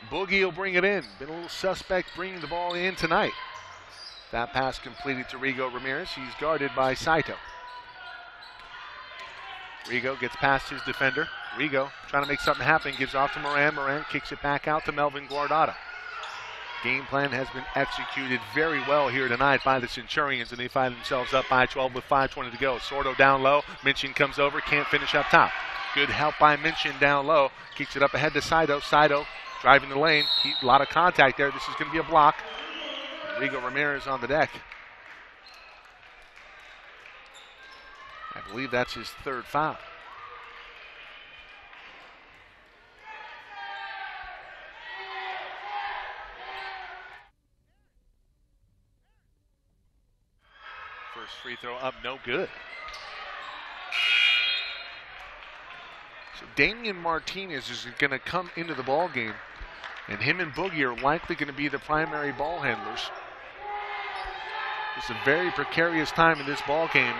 Boogie will bring it in. Been a little suspect bringing the ball in tonight. That pass completed to Rigo Ramirez. He's guarded by Saito. Rigo gets past his defender. Rigo trying to make something happen. Gives off to Moran. Moran kicks it back out to Melvin Guardado. Game plan has been executed very well here tonight by the Centurions, and they find themselves up by 12 with 5:20 to go. Sordo down low. Minchin comes over. Can't finish up top. Good help by Minchin down low. Kicks it up ahead to Saito. Saito driving the lane. A lot of contact there. This is going to be a block. Rigo Ramirez on the deck. I believe that's his third foul. First free throw up, no good. So Damian Martinez is going to come into the ball game, and him and Boogie are likely going to be the primary ball handlers. It's a very precarious time in this ball game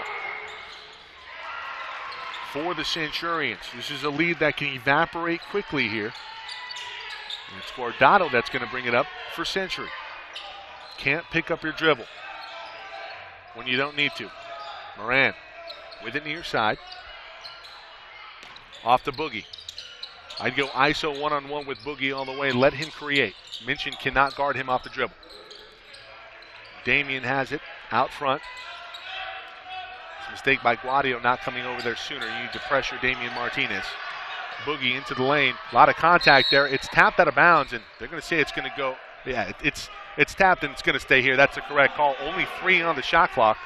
for the Centurions. This is a lead that can evaporate quickly here. And it's Guardado that's going to bring it up for Century. Can't pick up your dribble when you don't need to. Moran with it near side. Off to Boogie. I'd go ISO one-on-one with Boogie all the way. Let him create. Minchin cannot guard him off the dribble. Damian has it out front. It's a mistake by Guadio not coming over there sooner. You need to pressure Damian Martinez. Boogie into the lane. A lot of contact there. It's tapped out of bounds, and they're going to say it's going to go. Yeah, it's tapped and it's going to stay here. That's the correct call. Only 3 on the shot clock.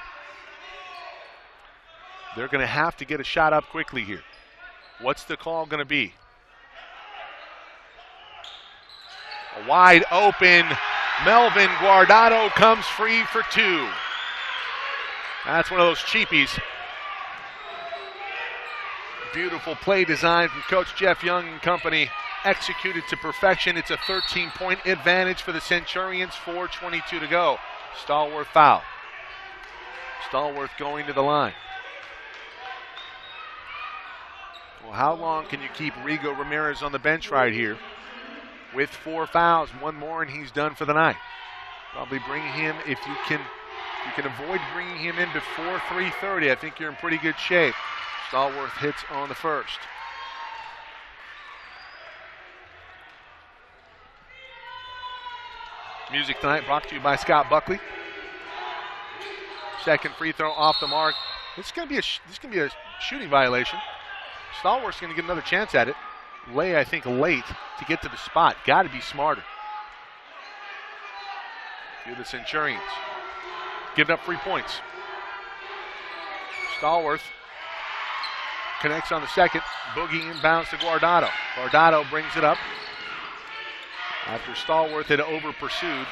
They're going to have to get a shot up quickly here. What's the call going to be? A wide open Melvin Guardado comes free for 2. That's one of those cheapies. Beautiful play design from Coach Jeff Young and company. Executed to perfection. It's a 13-point advantage for the Centurions. 4:22 to go. Stallworth foul. Stallworth going to the line. Well, how long can you keep Rigo Ramirez on the bench right here? With 4 fouls, 1 more, and he's done for the night. Probably bring him, if you can avoid bringing him in before 3:30, I think you're in pretty good shape. Stallworth hits on the first. Music tonight brought to you by Scott Buckley. Second free throw off the mark. This is going to be a shooting violation. Stallworth's going to get another chance at it. Lay, I think, late to get to the spot. Got to be smarter. Here the Centurions giving up 3 points. Stallworth connects on the second. Boogie inbounds to Guardado. Guardado brings it up after Stallworth had over-pursued,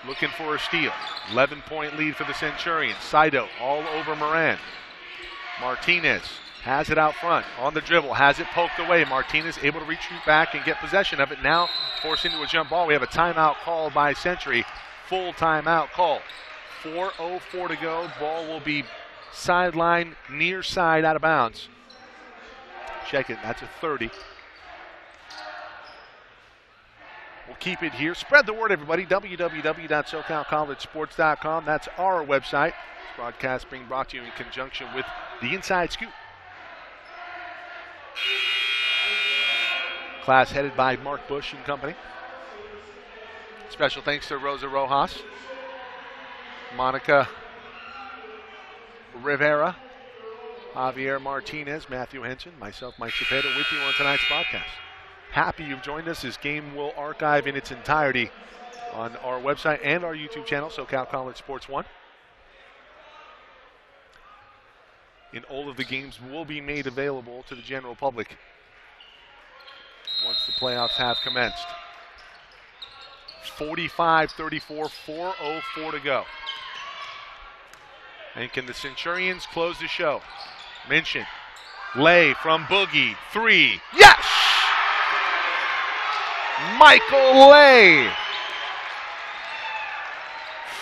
looking for a steal. 11-point lead for the Centurions. Saido all over Moran. Martinez has it out front on the dribble, has it poked away. Martinez able to retreat back and get possession of it. Now forced into a jump ball. We have a timeout call by Century. Full timeout call. 4:04 to go. Ball will be sideline, near side, out of bounds. Check it. That's a 30. We'll keep it here. Spread the word, everybody. www.socalcollegesports.com. That's our website. This broadcast being brought to you in conjunction with the Inside Scoop. Class headed by Mark Bush and company. Special thanks to Rosa Rojas, Monica Rivera, Javier Martinez, Matthew Henson, myself, Mike Cepeda, with you on tonight's broadcast. Happy you've joined us. This game will archive in its entirety on our website and our YouTube channel, SoCal College Sports 1. And all of the games will be made available to the general public once the playoffs have commenced. 45-34, 4:04 to go. And can the Centurions close the show? Minchin, lay from Boogie, 3, yes! Michael Lay.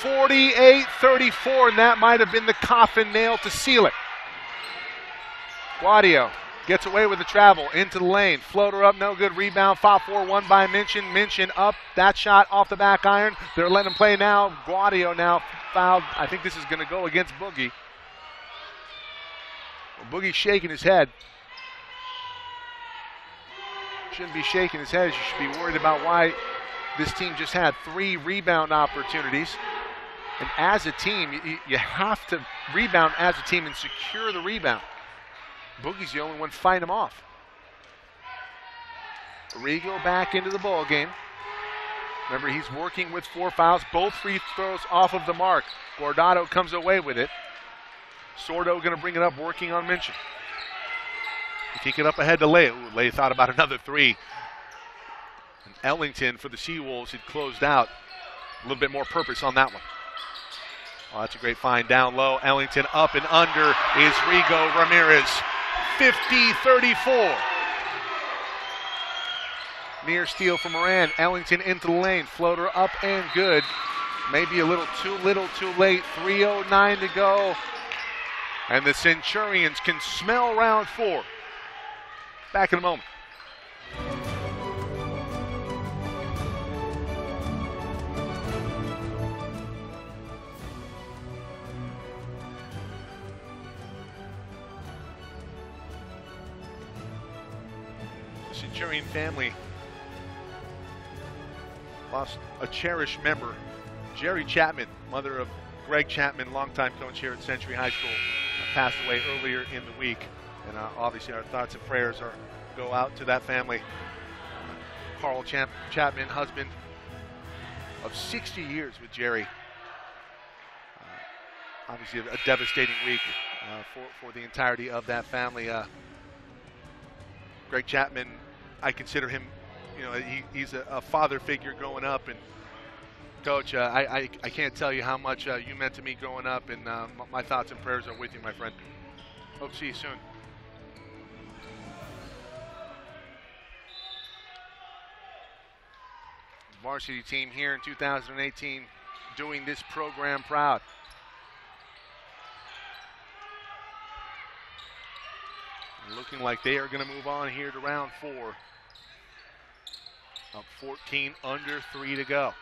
48-34, and that might have been the coffin nail to seal it. Guadio gets away with the travel into the lane. Floater up, no good. Rebound, 5-4-1 by Minchin. Minchin up, that shot off the back iron. They're letting him play now. Guadio now fouled. I think this is going to go against Boogie. Well, Boogie's shaking his head. Shouldn't be shaking his head. You should be worried about why this team just had 3 rebound opportunities. And as a team, you have to rebound as a team and secure the rebound. Boogie's the only one fighting him off. Arrigo back into the ball game. Remember, he's working with 4 fouls. Both free throws off of the mark. Guardado comes away with it. Sordo going to bring it up, working on Minchin. Kick it up ahead to Lay. Ooh, Lay thought about another 3. And Ellington for the Seawolves had closed out. A little bit more purpose on that one. Oh, that's a great find down low. Ellington up and under is Rigo Ramirez. 50-34. Near steal from Moran. Ellington into the lane. Floater up and good. Maybe a little too late. 3:09 to go. And the Centurions can smell round 4. Back in a moment. The Centurion family lost a cherished member. Jerry Chapman, mother of Greg Chapman, longtime coach here at Century High School, passed away earlier in the week. And obviously our thoughts and prayers go out to that family. Carl Chapman, husband of 60 years with Jerry. Obviously a devastating week for the entirety of that family. Greg Chapman, I consider him, he's a father figure growing up. And Coach, I can't tell you how much you meant to me growing up, and my thoughts and prayers are with you, my friend. Hope to see you soon. Varsity team here in 2018 doing this program proud. Looking like they are going to move on here to round 4. Up 14, under 3 to go.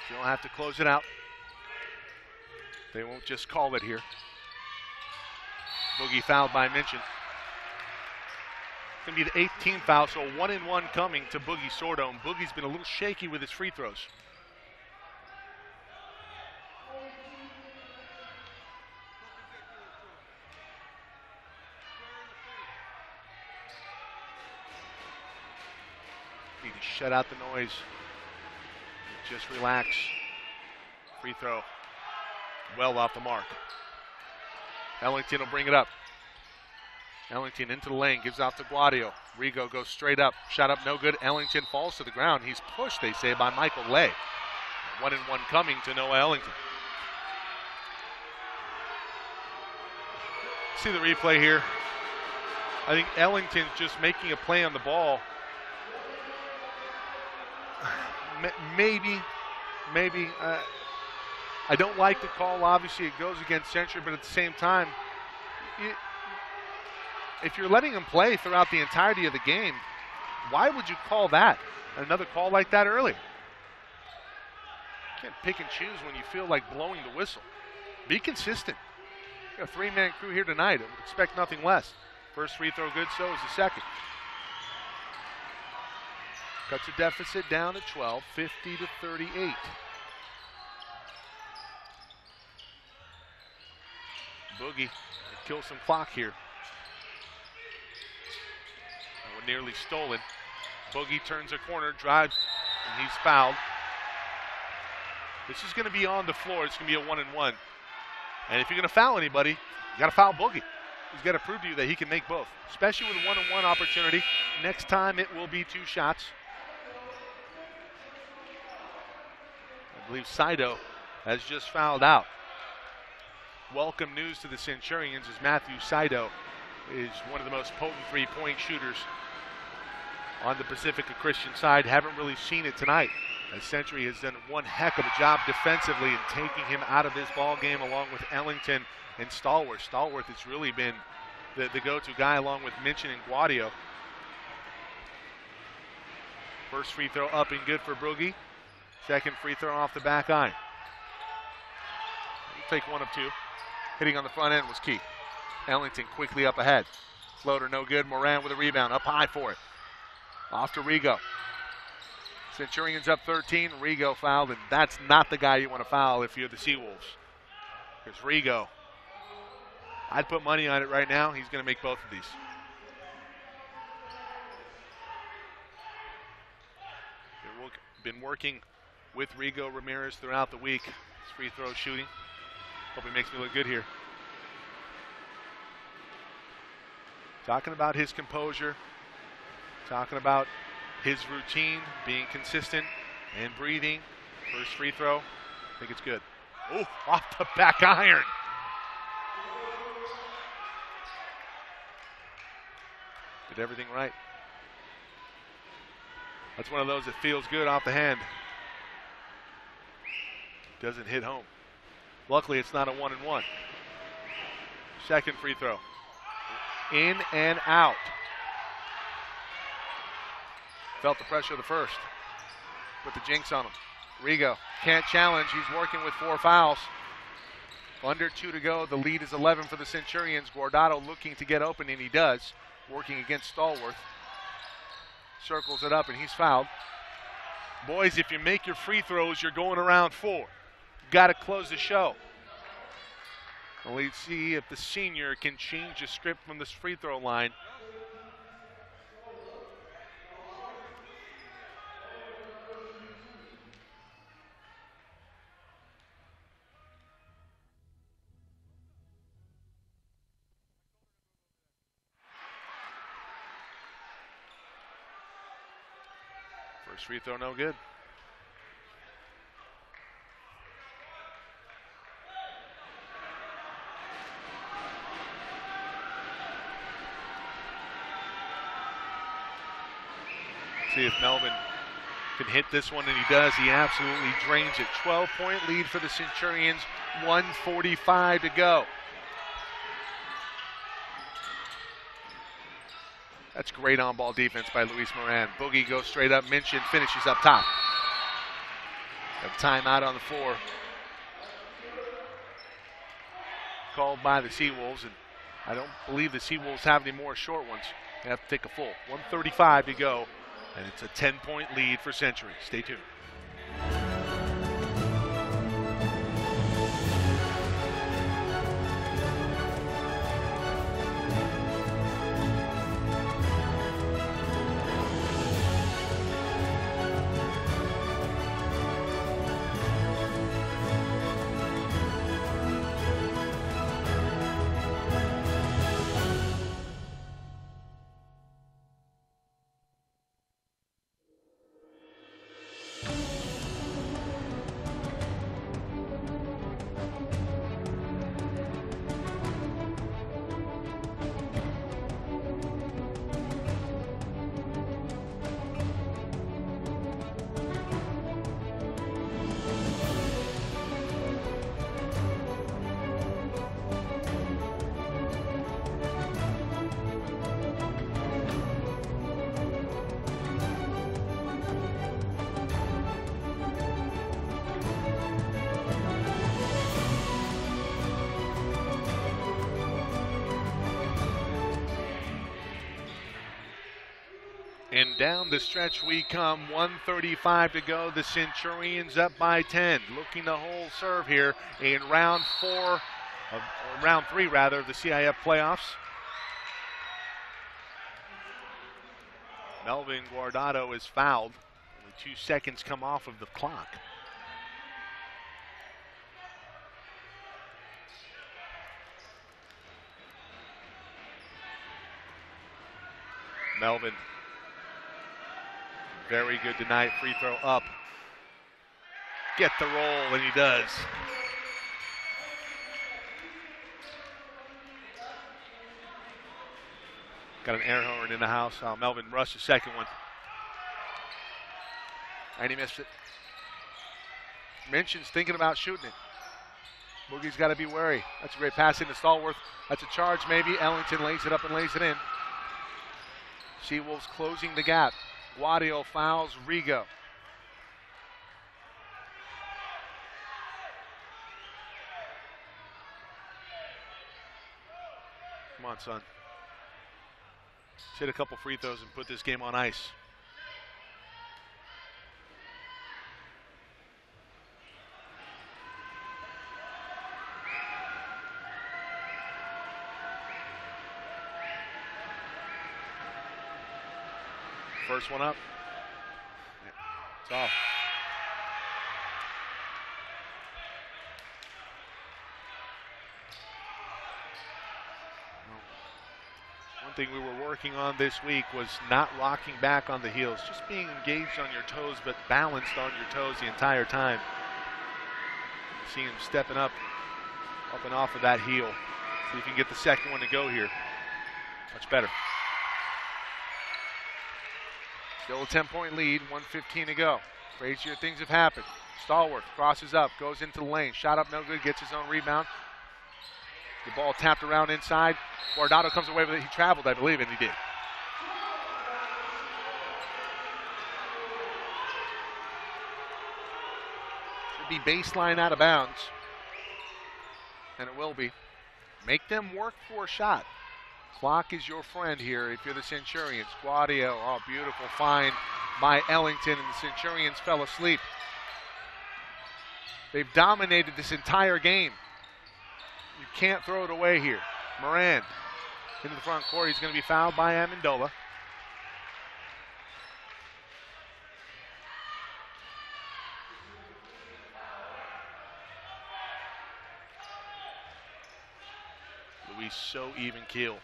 Still have to close it out. They won't just call it here. Boogie fouled by Minchin. It's going to be the 8th team foul, so 1-and-1 coming to Boogie Sordome. Boogie's been a little shaky with his free throws. Need to shut out the noise. Just relax. Free throw. Well off the mark. Ellington will bring it up. Ellington into the lane, gives out to Guadio. Rigo goes straight up. Shot up no good. Ellington falls to the ground. He's pushed, they say, by Michael Lay. 1-and-1 coming to Noah Ellington. See the replay here. I think Ellington's just making a play on the ball. Maybe. I don't like the call. Obviously, it goes against Century, but at the same time, if you're letting him play throughout the entirety of the game, why would you call that? Another call like that earlier. You can't pick and choose when you feel like blowing the whistle. Be consistent. You got a 3-man crew here tonight. I would expect nothing less. First free throw good, so is the second. Cuts the deficit down to 12, 50-38. Boogie kill some clock here. That one nearly stolen. Boogie turns a corner, drives, and he's fouled. This is going to be on the floor. It's going to be a 1-and-1. And if you're going to foul anybody, you got to foul Boogie. He's got to prove to you that he can make both, especially with a 1-on-1 opportunity. Next time it will be 2 shots. I believe Saido has just fouled out. Welcome news to the Centurions as Matthew Saido is one of the most potent three-point shooters on the Pacifica Christian side. Haven't really seen it tonight, as Century has done one heck of a job defensively in taking him out of this ball game, along with Ellington and Stallworth. Stallworth has really been the go-to guy, along with Minchin and Guadio. First free throw up and good for Boogie. Second free throw off the back iron. We'll take one of 2. Hitting on the front end was key. Ellington quickly up ahead. Floater no good. Moran with a rebound. Up high for it. Off to Rigo. Centurions up 13. Rigo fouled, and that's not the guy you want to foul if you're the Seawolves. Here's Rigo. I'd put money on it right now. He's going to make both of these. Been working with Rigo Ramirez throughout the week. His free throw shooting. Hope he makes me look good here. Talking about his composure. Talking about his routine, being consistent and breathing. First free throw. I think it's good. Oh, off the back iron. Did everything right. That's one of those that feels good off the hand. Doesn't hit home. Luckily, it's not a 1-and-1. Second free throw. In and out. Felt the pressure of the first. Put the jinx on him. Rigo can't challenge. He's working with 4 fouls. Under 2 to go. The lead is 11 for the Centurions. Guardado looking to get open, and he does. Working against Stallworth. Circles it up, and he's fouled. Boys, if you make your free throws, you're going around 4. Got to close the show. Well, let's see if the senior can change the script from this free throw line. First free throw, no good. See if Melvin can hit this one, and he does. He absolutely drains it. 12-point lead for the Centurions, 1:45 to go. That's great on-ball defense by Luis Moran. Boogie goes straight up. Minchin finishes up top. A timeout on the floor. Called by the Seawolves, and I don't believe the Seawolves have any more short ones. They have to take a full. 1:35 to go, and it's a 10-point lead for Century. Stay tuned. And down the stretch we come, 1:35 to go. The Centurions up by 10, looking to hold serve here in round three rather, of the CIF playoffs. Melvin Guardado is fouled. Only 2 seconds come off of the clock. Melvin, very good tonight. Free throw up. Get the roll, and he does. Got an air horn in the house. Melvin rushed the second one. And he missed it. Minchin's thinking about shooting it. Boogie's got to be wary. That's a great pass into Stallworth. That's a charge maybe. Ellington lays it up and lays it in. Seawolves closing the gap. Guadio fouls Rigo. Come on, son. Let's hit a couple free throws and put this game on ice. First one up. Yeah, it's off. One thing we were working on this week was not rocking back on the heels, just being engaged on your toes, but balanced on your toes the entire time. Seeing him stepping up and off of that heel. See if you can get the second one to go here. Much better. Still a 10-point lead, 1:15 to go. Crazier things have happened. Stallworth crosses up, goes into the lane. Shot up, no good, gets his own rebound. The ball tapped around inside. Guardado comes away with it. He traveled, I believe, and he did. Should be baseline out of bounds. And it will be. Make them work for a shot. Clock is your friend here if you're the Centurions. Guadio, oh, beautiful find by Ellington, and the Centurions fell asleep. They've dominated this entire game. You can't throw it away here. Moran into the front court. He's going to be fouled by Amendola. Luis so even keel.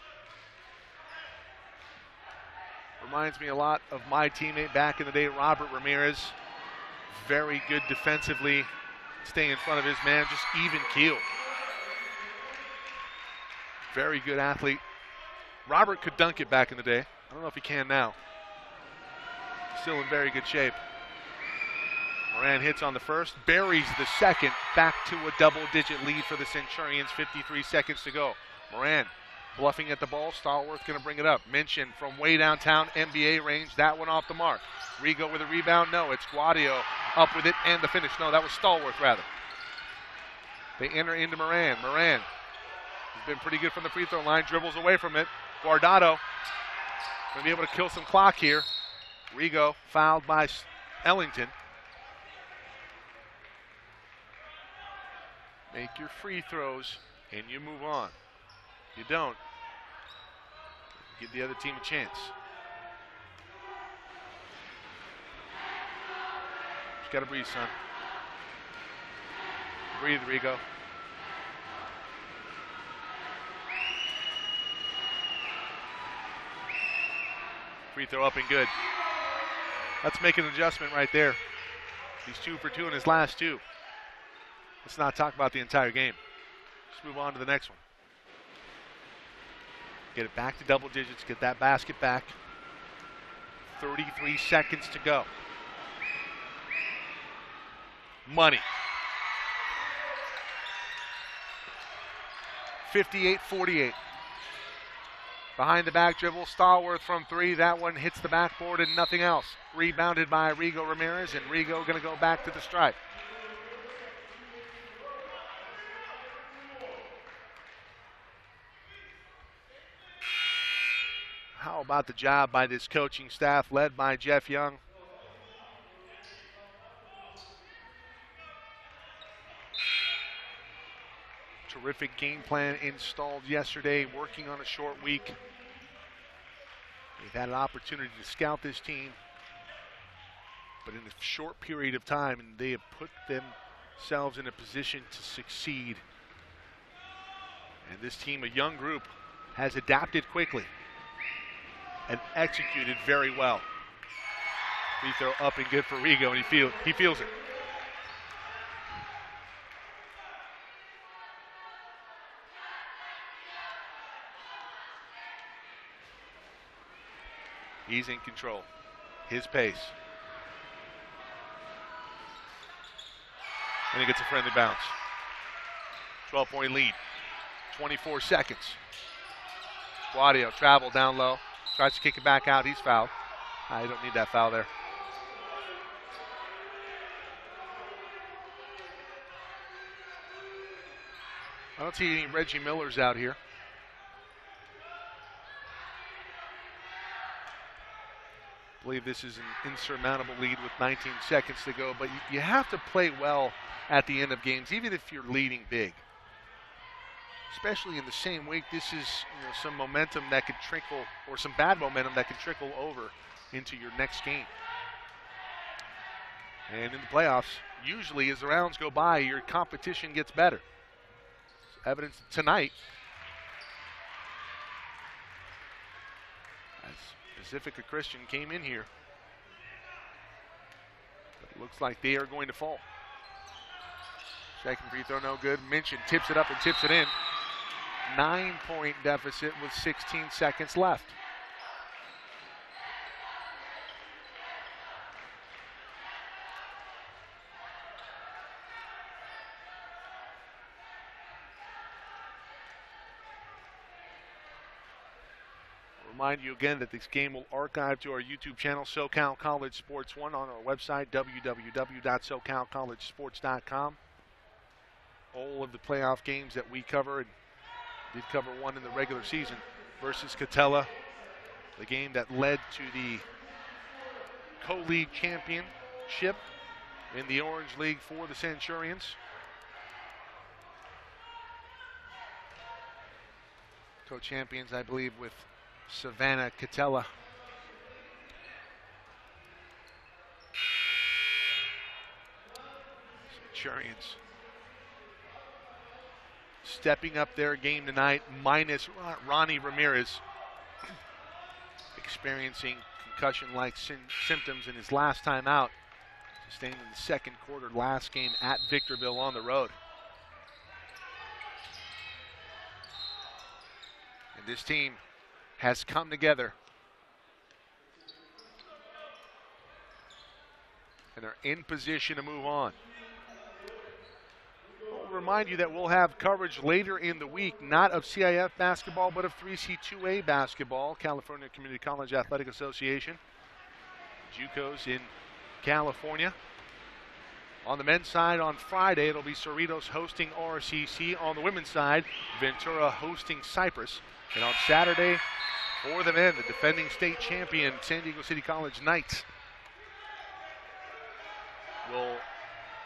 Reminds me a lot of my teammate back in the day, Robert Ramirez. Very good defensively, staying in front of his man, just even keel. Very good athlete. Robert could dunk it back in the day. I don't know if he can now. Still in very good shape. Moran hits on the first, buries the second, back to a double-digit lead for the Centurions, 53 seconds to go. Moran Bluffing at the ball, Stallworth going to bring it up. Minchin from way downtown, NBA range, that one off the mark. Rigo with a rebound, no, it's Guadio up with it and the finish. No, that was Stallworth rather. They enter into Moran. Moran has been pretty good from the free throw line, dribbles away from it. Guardado going to be able to kill some clock here. Rigo fouled by Ellington. Make your free throws and you move on. If you don't, give the other team a chance. Just gotta breathe, son. Breathe, Rigo. Free throw up and good. Let's make an adjustment right there. He's 2 for 2 in his last 2. Let's not talk about the entire game. Let's move on to the next one. Get it back to double digits, get that basket back. 33 seconds to go. Money. 58-48. Behind the back dribble, Stallworth from 3. That one hits the backboard and nothing else. Rebounded by Rigo Ramirez, and Rigo going to go back to the stripe. How about the job by this coaching staff led by Jeff Young? Terrific game plan installed yesterday, working on a short week. They've had an opportunity to scout this team, but in a short period of time, and they have put themselves in a position to succeed. And this team, a young group, has adapted quickly and executed very well. Free throw up and good for Rigo, and he feels it. He's in control. His pace. And he gets a friendly bounce. 12-point lead. 24 seconds. Guadio travel down low. Tries to kick it back out. He's fouled. I don't need that foul there. I don't see any Reggie Millers out here. I believe this is an insurmountable lead with 19 seconds to go, but you have to play well at the end of games, even if you're leading big. Especially in the same week, this is some momentum that could trickle, or some bad momentum that could trickle over into your next game. And in the playoffs, usually as the rounds go by, your competition gets better. It's evidence tonight. As Pacifica Christian came in here, but it looks like they are going to fall. Second free throw, no good. Minchin tips it up and tips it in. 9-point deficit with 16 seconds left. Remind you again that this game will archive to our YouTube channel, SoCal College Sports 1, on our website, www.socalcollegesports.com. All of the playoff games that we cover, and did cover one in the regular season, versus Catella, the game that led to the co-league championship in the Orange League for the Centurions. Co-champions, I believe, with Savannah Catella. Centurions stepping up their game tonight, minus Ronnie Ramirez, experiencing concussion-like symptoms in his last time out, sustained in the second quarter last game at Victorville on the road. And this team has come together, and they're in position to move on. We'll remind you that we'll have coverage later in the week, not of CIF basketball, but of 3C2A basketball, California Community College Athletic Association, JUCOs in California. On the men's side on Friday, it'll be Cerritos hosting RCC. On the women's side, Ventura hosting Cypress. And on Saturday, for the men, the defending state champion San Diego City College Knights will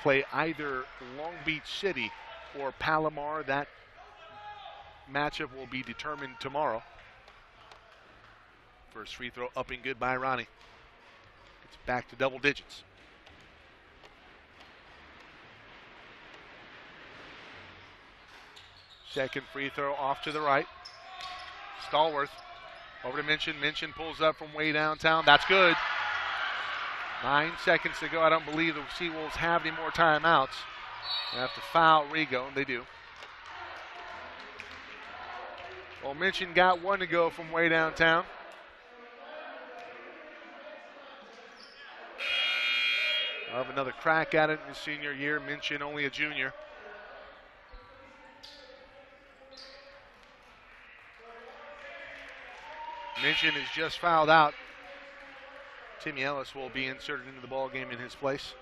play either Long Beach City or Palomar. That matchup will be determined tomorrow. First free throw up and good by Ronnie. It's back to double digits. Second free throw off to the right. Stallworth over to Minchin. Minchin pulls up from way downtown. That's good. 9 seconds to go. I don't believe the Seawolves have any more timeouts. They have to foul Rigo, and they do. Well, Minchin got one to go from way downtown. I'll have another crack at it in his senior year. Minchin only a junior. Minchin is just fouled out. Timmy Ellis will be inserted into the ball game in his place,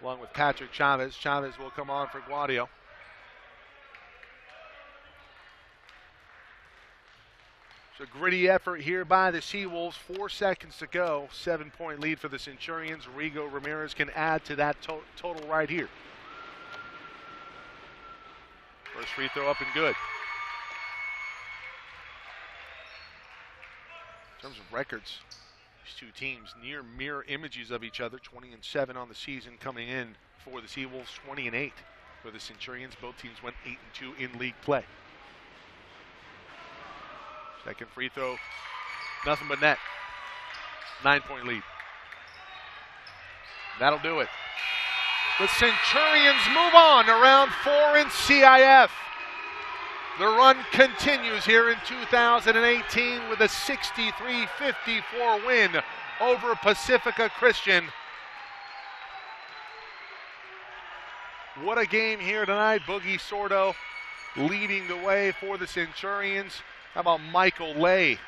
along with Patrick Chavez. Chavez will come on for Guadio. So gritty effort here by the Seawolves. 4 seconds to go. 7-point lead for the Centurions. Rigo Ramirez can add to that total right here. First free throw up and good. In terms of records, these two teams near mirror images of each other. 20-7 on the season coming in for the Seawolves. 20-8 for the Centurions. Both teams went 8-2 in league play. Second free throw, nothing but net. 9-point lead. That'll do it. The Centurions move on to round 4 in CIF. The run continues here in 2018 with a 63-54 win over Pacifica Christian. What a game here tonight. Boogie Sordo leading the way for the Centurions. How about Michael Lay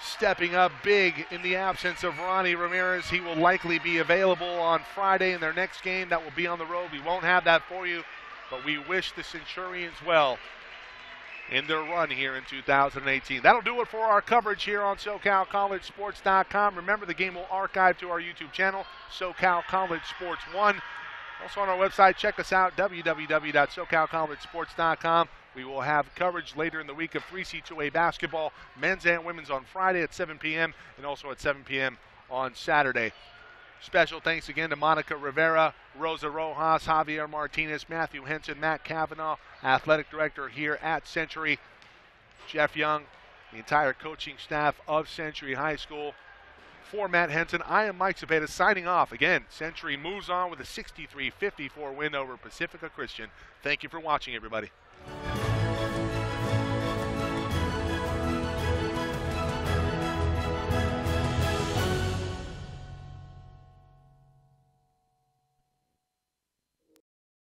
stepping up big in the absence of Ronnie Ramirez? He will likely be available on Friday in their next game. That will be on the road. We won't have that for you, but we wish the Centurions well in their run here in 2018. That'll do it for our coverage here on SoCalCollegeSports.com. Remember, the game will archive to our YouTube channel, SoCal College Sports 1. Also on our website, check us out, www.SoCalCollegeSports.com. We will have coverage later in the week of 3C2A basketball, men's and women's on Friday at 7 p.m. and also at 7 p.m. on Saturday. Special thanks again to Monica Rivera, Rosa Rojas, Javier Martinez, Matthew Henson, Matt Cavanaugh, athletic director here at Century, Jeff Young, the entire coaching staff of Century High School. For Matt Henson, I am Mike Cepeda signing off. Again, Century moves on with a 63-54 win over Pacifica Christian. Thank you for watching, everybody.